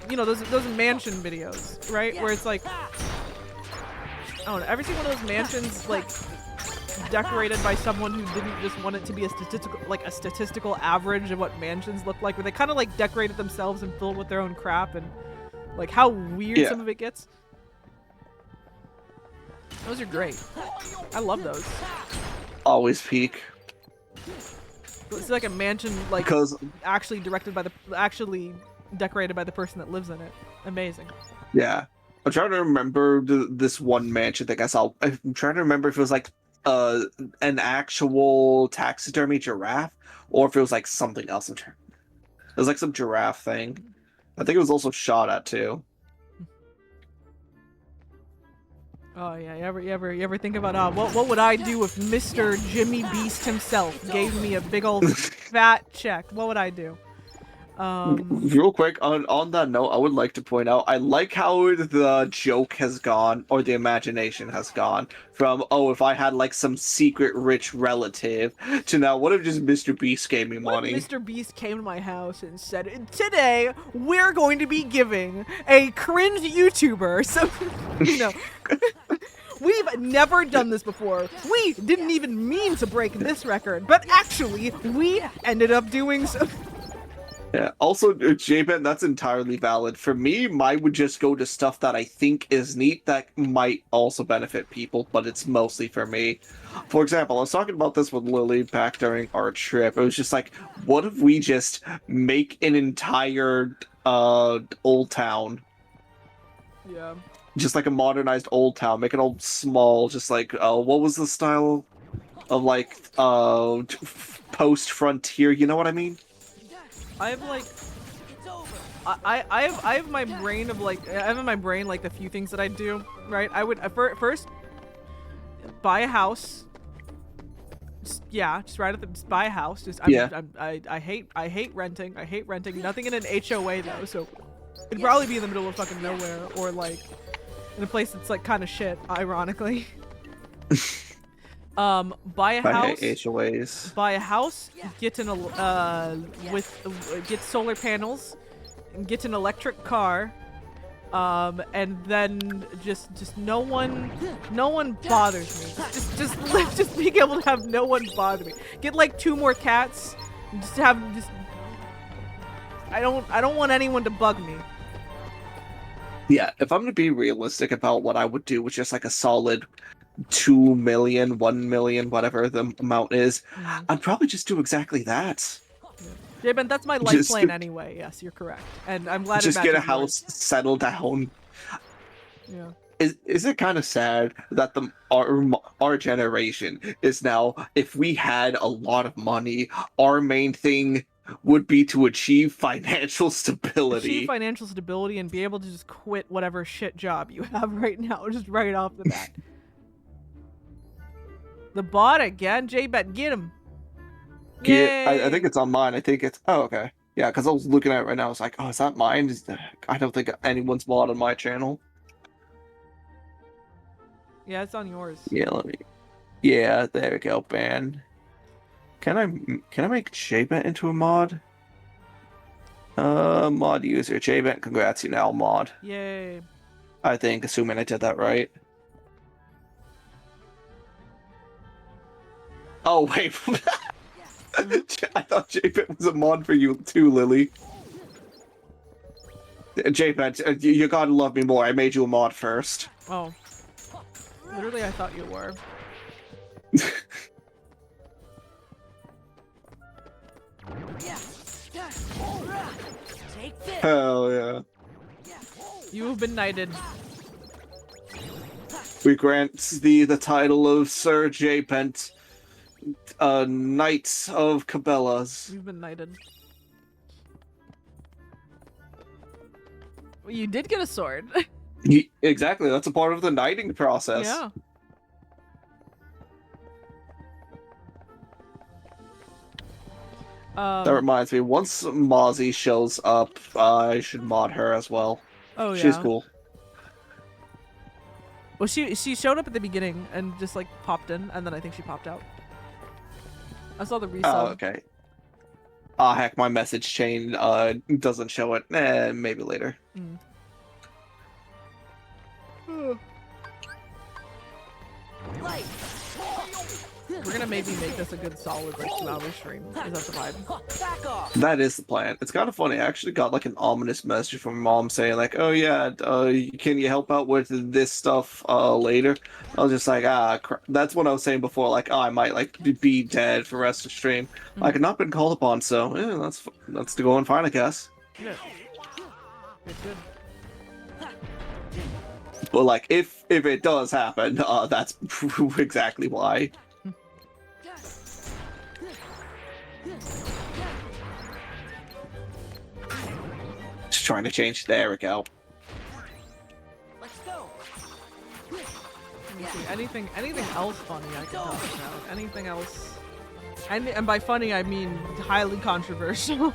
you know, those mansion videos, right? Where it's like, I don't know. Ever seen one of those mansions like decorated by someone who didn't just want it to be a statistical average of what mansions look like, where they kind of like decorate it themselves and fill it with their own crap, and like how weird some of it gets. Those are great. I love those. Always peak. It's like a mansion, like Because actually decorated by the person that lives in it. Amazing. yeah, I'm trying to remember this one mansion thing I saw. I'm trying to remember if it was like an actual taxidermy giraffe or if it was like something else. It was like some giraffe thing. I think it was also shot at too. Oh yeah, you ever think about what would I do if Mr. Jimmy Beast himself gave me a big old fat check? What would I do? Real quick, on that note, I would like to point out, I like how the joke has gone, or the imagination has gone, from, oh, if I had like some secret rich relative, to now, what if just Mr. Beast gave me money? What if Mr. Beast came to my house and said, today, we're going to be giving a cringe YouTuber some, you know, we've never done this before. We didn't even mean to break this record, but actually, we ended up doing so. Yeah, also, J-Ben, that's entirely valid. For me, mine would just go to stuff that I think is neat that might also benefit people, but it's mostly for me. For example, I was talking about this with Lily back during our trip. It was just like, what if we just make an entire old town? Yeah. Just like a modernized old town. Make it all small, just like, what was the style of like, post-frontier, you know what I mean? I have like, I have my brain of like, I have in my brain like the few things that I do, right? I would first buy a house. Just right at just buy a house. I hate renting. I hate renting. Nothing in an HOA though, so it'd probably be in the middle of fucking nowhere or like in a place that's like kind of shit, ironically. Buy a house. I hate HOAs. Buy a house. Get get solar panels, and get an electric car, and then just no one bothers me. Just being able to have no one bother me. Get like 2 more cats. I don't want anyone to bug me. Yeah, if I'm gonna be realistic about what I would do with just like a solid 2 million, 1 million, whatever the amount is, I'd probably just do exactly that. Yeah, but that's my life plan anyway. Yes, you're correct, and I'm glad. Just get a house, settle down. Yeah. Is it kind of sad that our generation is now, if we had a lot of money, our main thing would be to achieve financial stability. Achieve financial stability and be able to just quit whatever shit job you have right now, just right off the bat. The bot again? J-Bet, get him. Yeah, I think it's on mine. I think it's... Oh, okay. Yeah, because I was looking at it right now. I was like, oh, is that mine? I don't think anyone's mod on my channel. Yeah, it's on yours. Yeah, let me... Yeah, there we go, ban. Can I make J-Bet into a mod? Mod user. J-Bet, congrats, you now mod. Yay. I think, assuming I did that right. Oh, wait. I thought J-Bet was a mod for you too, Lily. J-Bet, you gotta love me more. I made you a mod first. Oh. Literally, I thought you were. Hell yeah. You have been knighted. We grant the title of Sir J-Pent, Knight of Cabela's. You've been knighted. Well, you did get a sword. Exactly, that's a part of the knighting process. Yeah. That reminds me, once Mozzie shows up, I should mod her as well. Oh yeah. She's cool. Well, she showed up at the beginning and just like popped in, and then I think she popped out. I saw the resub. Oh, okay. Ah, heck, my message chain doesn't show it. Maybe later. Light. We're gonna maybe make this a good solid like 2-hour stream. Is that the vibe? Back off. That is the plan. It's kind of funny. I actually got like an ominous message from mom saying like, "Oh yeah, can you help out with this stuff later?" I was just like, that's what I was saying before. Like, oh, I might like be dead for the rest of the stream. Like, I've not been called upon, so yeah, that's to go on fine, I guess. Yeah. It's good. But like, if it does happen, that's exactly why. Just trying to change. There we go. Let's go. Let me see. Anything else funny I can talk about? Anything else? And by funny I mean highly controversial.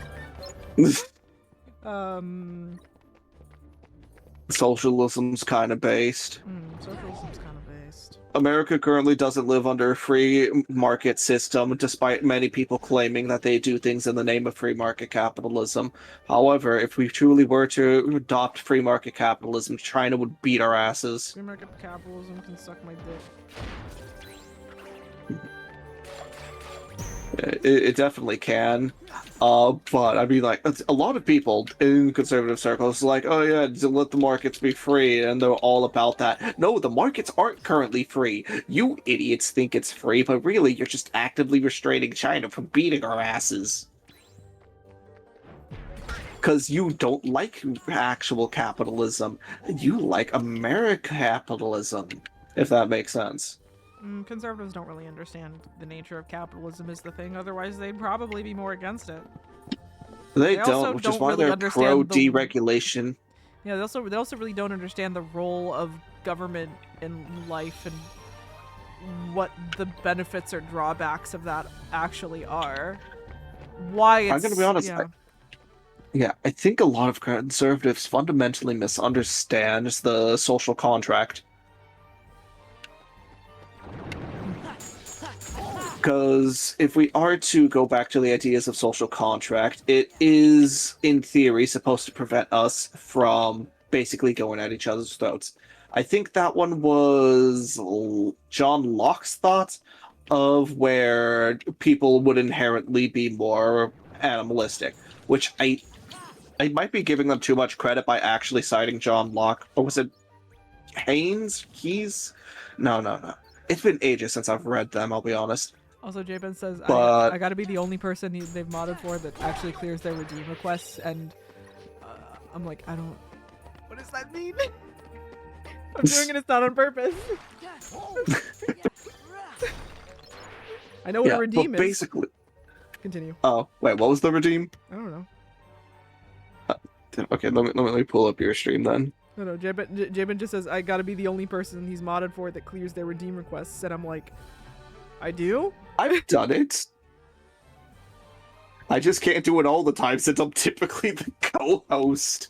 Socialism's kind of based. Socialism's kind of based. America currently doesn't live under a free market system, despite many people claiming that they do things in the name of free market capitalism. However, if we truly were to adopt free market capitalism, China would beat our asses. Free market capitalism can suck my dick. It definitely can. But I mean, like, a lot of people in conservative circles are like, oh yeah, let the markets be free, and they're all about that. No, the markets aren't currently free. You idiots think it's free, but really you're just actively restraining China from beating our asses. Because you don't like actual capitalism. You like American capitalism, if that makes sense. Conservatives don't really understand the nature of capitalism is the thing, otherwise they'd probably be more against it. They also don't, which is why really they're understand pro-deregulation. Yeah, they also really don't understand the role of government in life and what the benefits or drawbacks of that actually are. Why it's... I'm gonna be honest, I think a lot of conservatives fundamentally misunderstand the social contract. Because if we are to go back to the ideas of social contract, it is, in theory, supposed to prevent us from basically going at each other's throats. I think that one was John Locke's thought of where people would inherently be more animalistic, which I might be giving them too much credit by actually citing John Locke. Or was it Keyes? No. It's been ages since I've read them, I'll be honest. Also, J-Ben says, But... I gotta be the only person they've modded for that actually clears their redeem requests, and I'm like, I don't... What does that mean? I'm doing it, it's not on purpose. I know what a redeem is. Basically... Continue. Oh, wait, what was the redeem? I don't know. Okay, let me pull up your stream then. No, J-Ben just says, I gotta be the only person he's modded for that clears their redeem requests, and I'm like, I do? I've done it. I just can't do it all the time since I'm typically the co-host.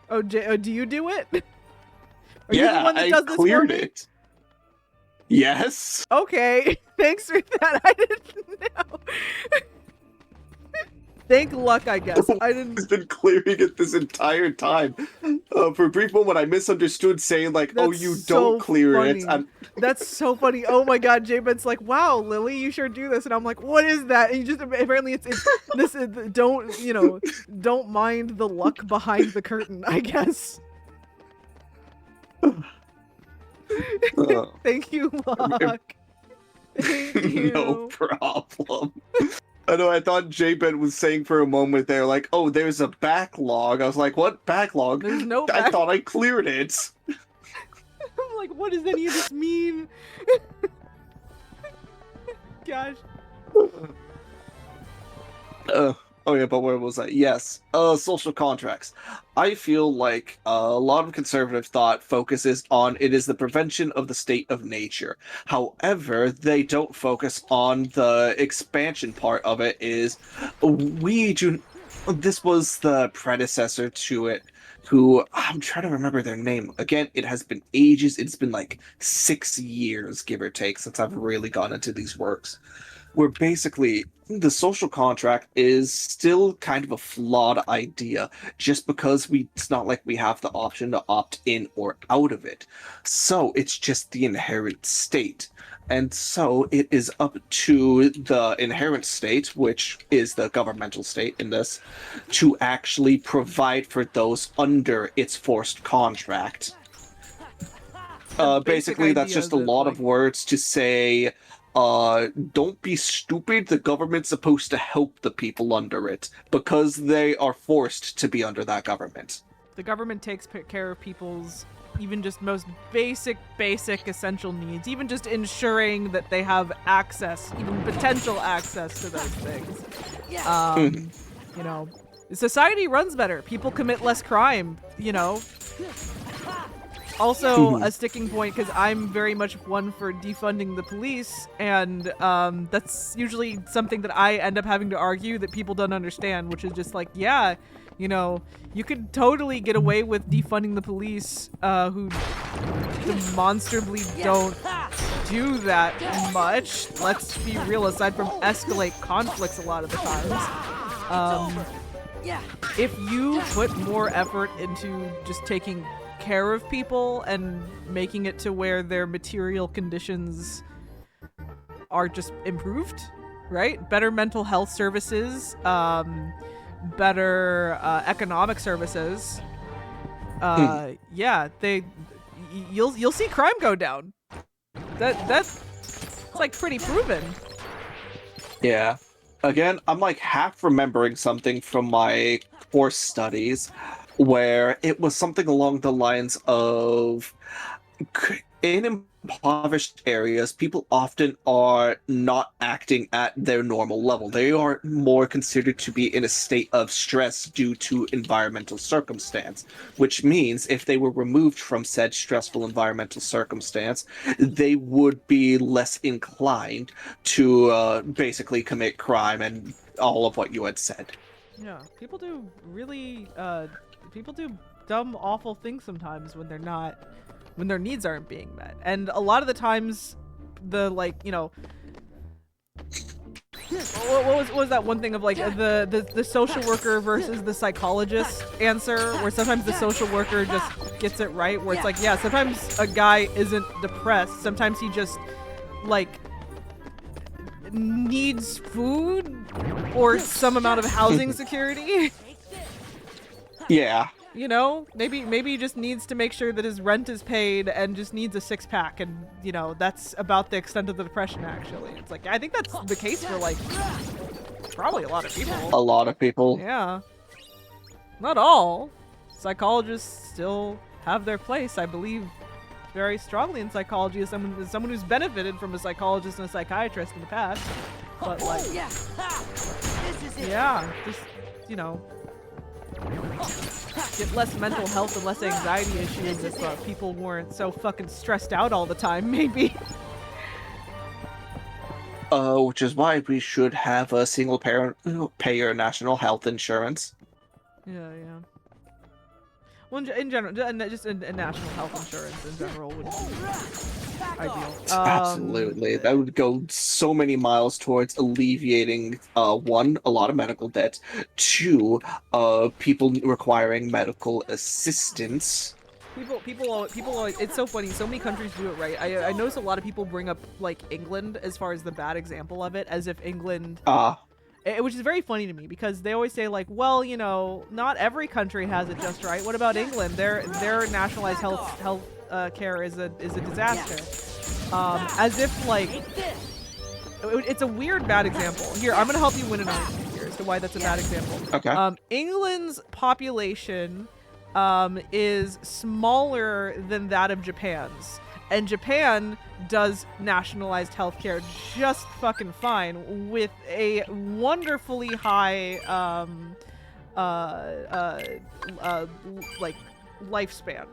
Oh, do you do it? Are yeah, you the one that does this cleared for me? it. Yes. Okay, thanks for that. I didn't know. Thank luck, I guess. I didn't. He's been clearing it this entire time. For a brief moment, I misunderstood, saying like, "Oh, you so don't clear funny. it." That's so funny. Oh my God, J-Ben's like, "Wow, Lily, you sure do this," and I'm like, "What is that?" And you just apparently it's this. Don't mind the luck behind the curtain, I guess. Thank you, Luck. Thank you. No problem. I know, I thought J-Ben was saying for a moment there, like, oh, there's a backlog. I was like, what backlog? There's no I thought I cleared it. I'm like, what does any of this mean? Gosh. Oh yeah, but where was I? Yes, social contracts. I feel like a lot of conservative thought focuses on it is the prevention of the state of nature. However, they don't focus on the expansion part of it is we do... this was the predecessor to it, who I'm trying to remember their name. Again, it has been ages. It's been like 6 years, give or take, since I've really gone into these works. Where basically the social contract is still kind of a flawed idea, just because it's not like we have the option to opt in or out of it. So it's just the inherent state. And so it is up to the inherent state, which is the governmental state in this, to actually provide for those under its forced contract. Basically, that's just a lot of words to say, don't be stupid. The government's supposed to help the people under it because they are forced to be under that government. The government takes care of people's even just most basic essential needs, even just ensuring that they have access, even potential access to those things. You know, society runs better. People commit less crime, you know. Also, a sticking point, because I'm very much one for defunding the police, and that's usually something that I end up having to argue that people don't understand, which is just like, yeah, you know, you could totally get away with defunding the police, who demonstrably don't do that much. Let's be real, aside from escalate conflicts a lot of the times. If you put more effort into just taking care of people and making it to where their material conditions are just improved, right? Better mental health services, better economic services. Yeah, you'll see crime go down. That's like pretty proven. Yeah. Again, I'm like half remembering something from my course studies where it was something along the lines of, in impoverished areas, people often are not acting at their normal level. They are more considered to be in a state of stress due to environmental circumstance, which means if they were removed from said stressful environmental circumstance, they would be less inclined to basically commit crime and all of what you had said. Yeah, people do really, people do dumb, awful things sometimes when their needs aren't being met. And a lot of the times, the, like, you know, what was that one thing of, like, the social worker versus the psychologist answer, where sometimes the social worker just gets it right, where it's like, yeah, sometimes a guy isn't depressed, sometimes he just, like, needs food or some amount of housing security. Yeah. You know, maybe he just needs to make sure that his rent is paid and just needs a six-pack, and, you know, that's about the extent of the depression, actually. It's like, I think that's the case for, like, probably a lot of people. A lot of people. Yeah. Not all. Psychologists still have their place. I believe very strongly in psychology as someone who's benefited from a psychologist and a psychiatrist in the past. But, like, yeah, just, you know, get less mental health and less anxiety issues if people weren't so fucking stressed out all the time, maybe. Which is why we should have a single payer national health insurance. Yeah. Well, in general, just a national health insurance in general would be ideal. Absolutely. That would go so many miles towards alleviating, one, a lot of medical debt, two, people requiring medical assistance. People always, it's so funny, so many countries do it right. I notice a lot of people bring up, like, England as far as the bad example of it, as if England... which is very funny to me, because they always say, like, well, you know, not every country has it just right. What about England? Their nationalized health care is a disaster. As if, like, it's a weird bad example. Here, I'm gonna help you win an argument here as to why that's a bad example. Okay. England's population is smaller than that of Japan's. And Japan does nationalized healthcare just fucking fine, with a wonderfully high, like, lifespan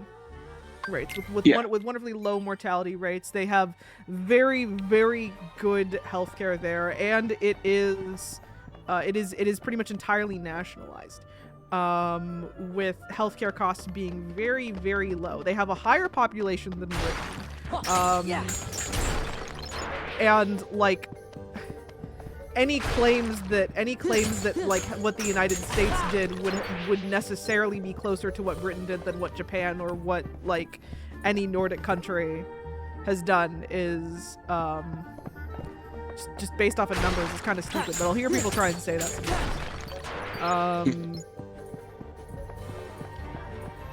rates, with wonderfully low mortality rates. They have very, very good healthcare there, and it is it is pretty much entirely nationalized, with healthcare costs being very, very low. They have a higher population than Britain, Yeah. and like any claims that like what the United States did would necessarily be closer to what Britain did than what Japan or what like any Nordic country has done is just based off of numbers is kind of stupid, but I'll hear people try and say that sometimes.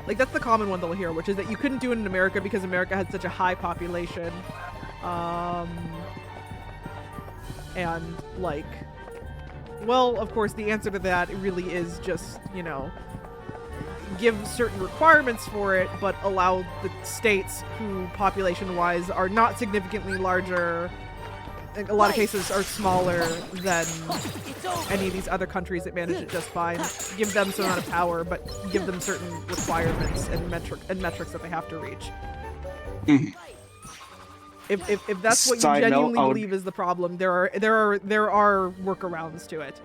Like that's the common one they'll hear, which is that you couldn't do it in America because America had such a high population. And like, well, of course, the answer to that really is just, you know, give certain requirements for it, but allow the states who population-wise are not significantly larger, in a lot of cases are smaller than any of these other countries that manage it just fine. Give them some amount of power, but give them certain requirements and metrics that they have to reach. If that's what you genuinely believe is the problem, there are workarounds to it.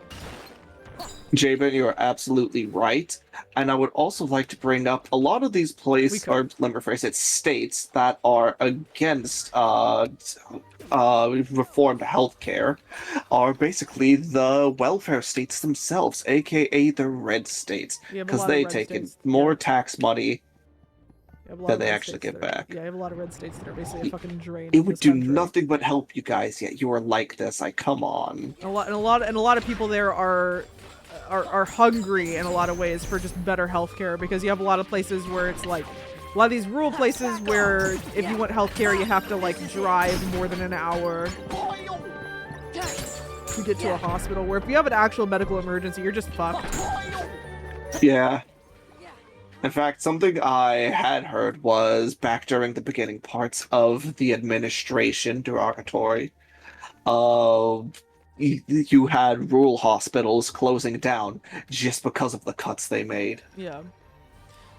Jabin, you are absolutely right. And I would also like to bring up a lot of these places, or let me rephrase it, states that are against reformed healthcare are basically the welfare states themselves, aka the red states, because they take in more tax money than they actually get back. Yeah, I have a lot of red states that are basically a fucking drain. It would do nothing but help you guys, yet you are like this. Like, come on. A lot of people there are hungry in a lot of ways for just better healthcare, because you have a lot of places where it's like a lot of these rural places where if you want healthcare you have to like drive more than an hour to get to a hospital, where if you have an actual medical emergency you're just fucked. Yeah. In fact, something I had heard was back during the beginning parts of the administration derogatory, you had rural hospitals closing down just because of the cuts they made. Yeah.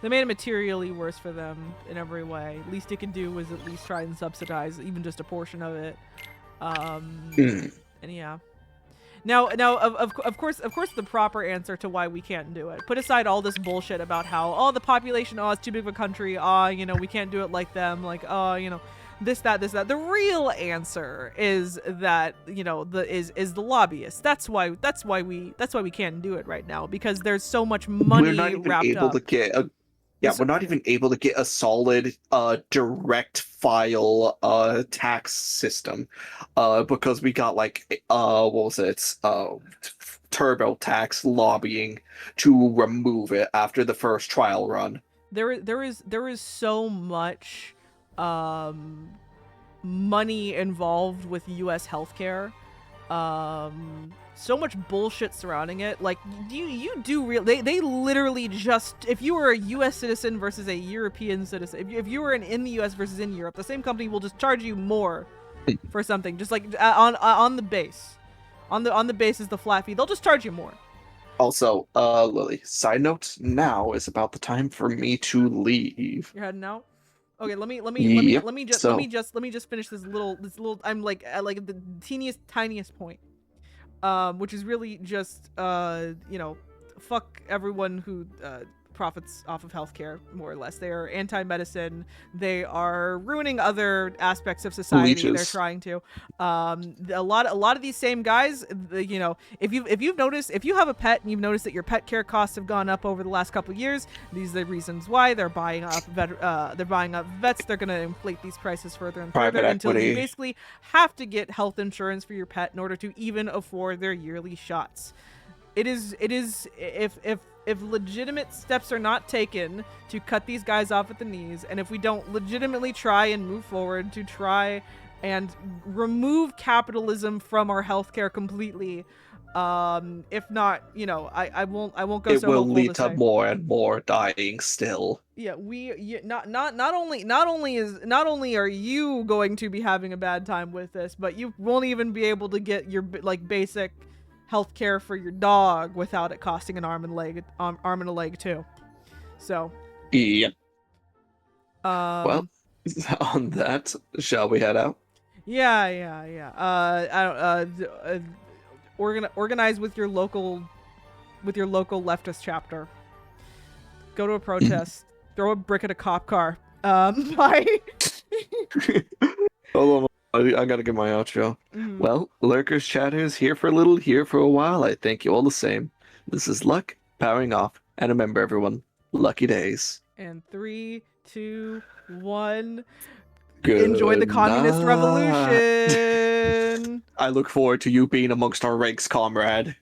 They made it materially worse for them in every way. Least you could do was at least try and subsidize even just a portion of it. And yeah. Now, of course, the proper answer to why we can't do it. Put aside all this bullshit about how, oh, the population, oh, it's too big of a country, you know, we can't do it like them, like, oh, you know, this, that. The real answer is that, you know, is the lobbyists. That's why we can't do it right now, because there's so much money We're not even wrapped able up. to get a we're not even able to get a solid direct file tax system because we got like what was it, TurboTax lobbying to remove it after the first trial run. There is so much money involved with US healthcare. So much bullshit surrounding it. Like, they literally just, if you were a US citizen versus a European citizen, if you were in the US versus in Europe, the same company will just charge you more for something, just like on the base. On the base is the flat fee. They'll just charge you more. Also, Lily, side note, now is about the time for me to leave. You're heading out? Okay, let me just finish this little I'm like at like the tiniest point. Which is really just you know, fuck everyone who profits off of healthcare, more or less. They are anti-medicine. They are ruining other aspects of society. Leeches. They're trying to. A lot of these same guys, you know, if you've noticed, if you have a pet and you've noticed that your pet care costs have gone up over the last couple of years, these are the reasons why. They're buying up vets. They're going to inflate these prices further and further until you basically have to get health insurance for your pet in order to even afford their yearly shots. It is if legitimate steps are not taken to cut these guys off at the knees, and if we don't legitimately try and move forward to try and remove capitalism from our healthcare completely, if not, you know, I won't go so. It will lead to more and more dying still. Yeah, not only are you going to be having a bad time with this, but you won't even be able to get your like basic healthcare for your dog without it costing an arm and a leg too. So yep. Well, on that, shall we head out? Yeah. organize with your local leftist chapter. Go to a protest. Throw a brick at a cop car. Bye. Hold on, I gotta get my outro. Mhm. Well, lurkers, chatters, here for a little, here for a while. I thank you all the same. This is Luck powering off, and remember, everyone, lucky days. And 3, 2, 1. Good Enjoy the communist night. revolution. I look forward to you being amongst our ranks, comrade.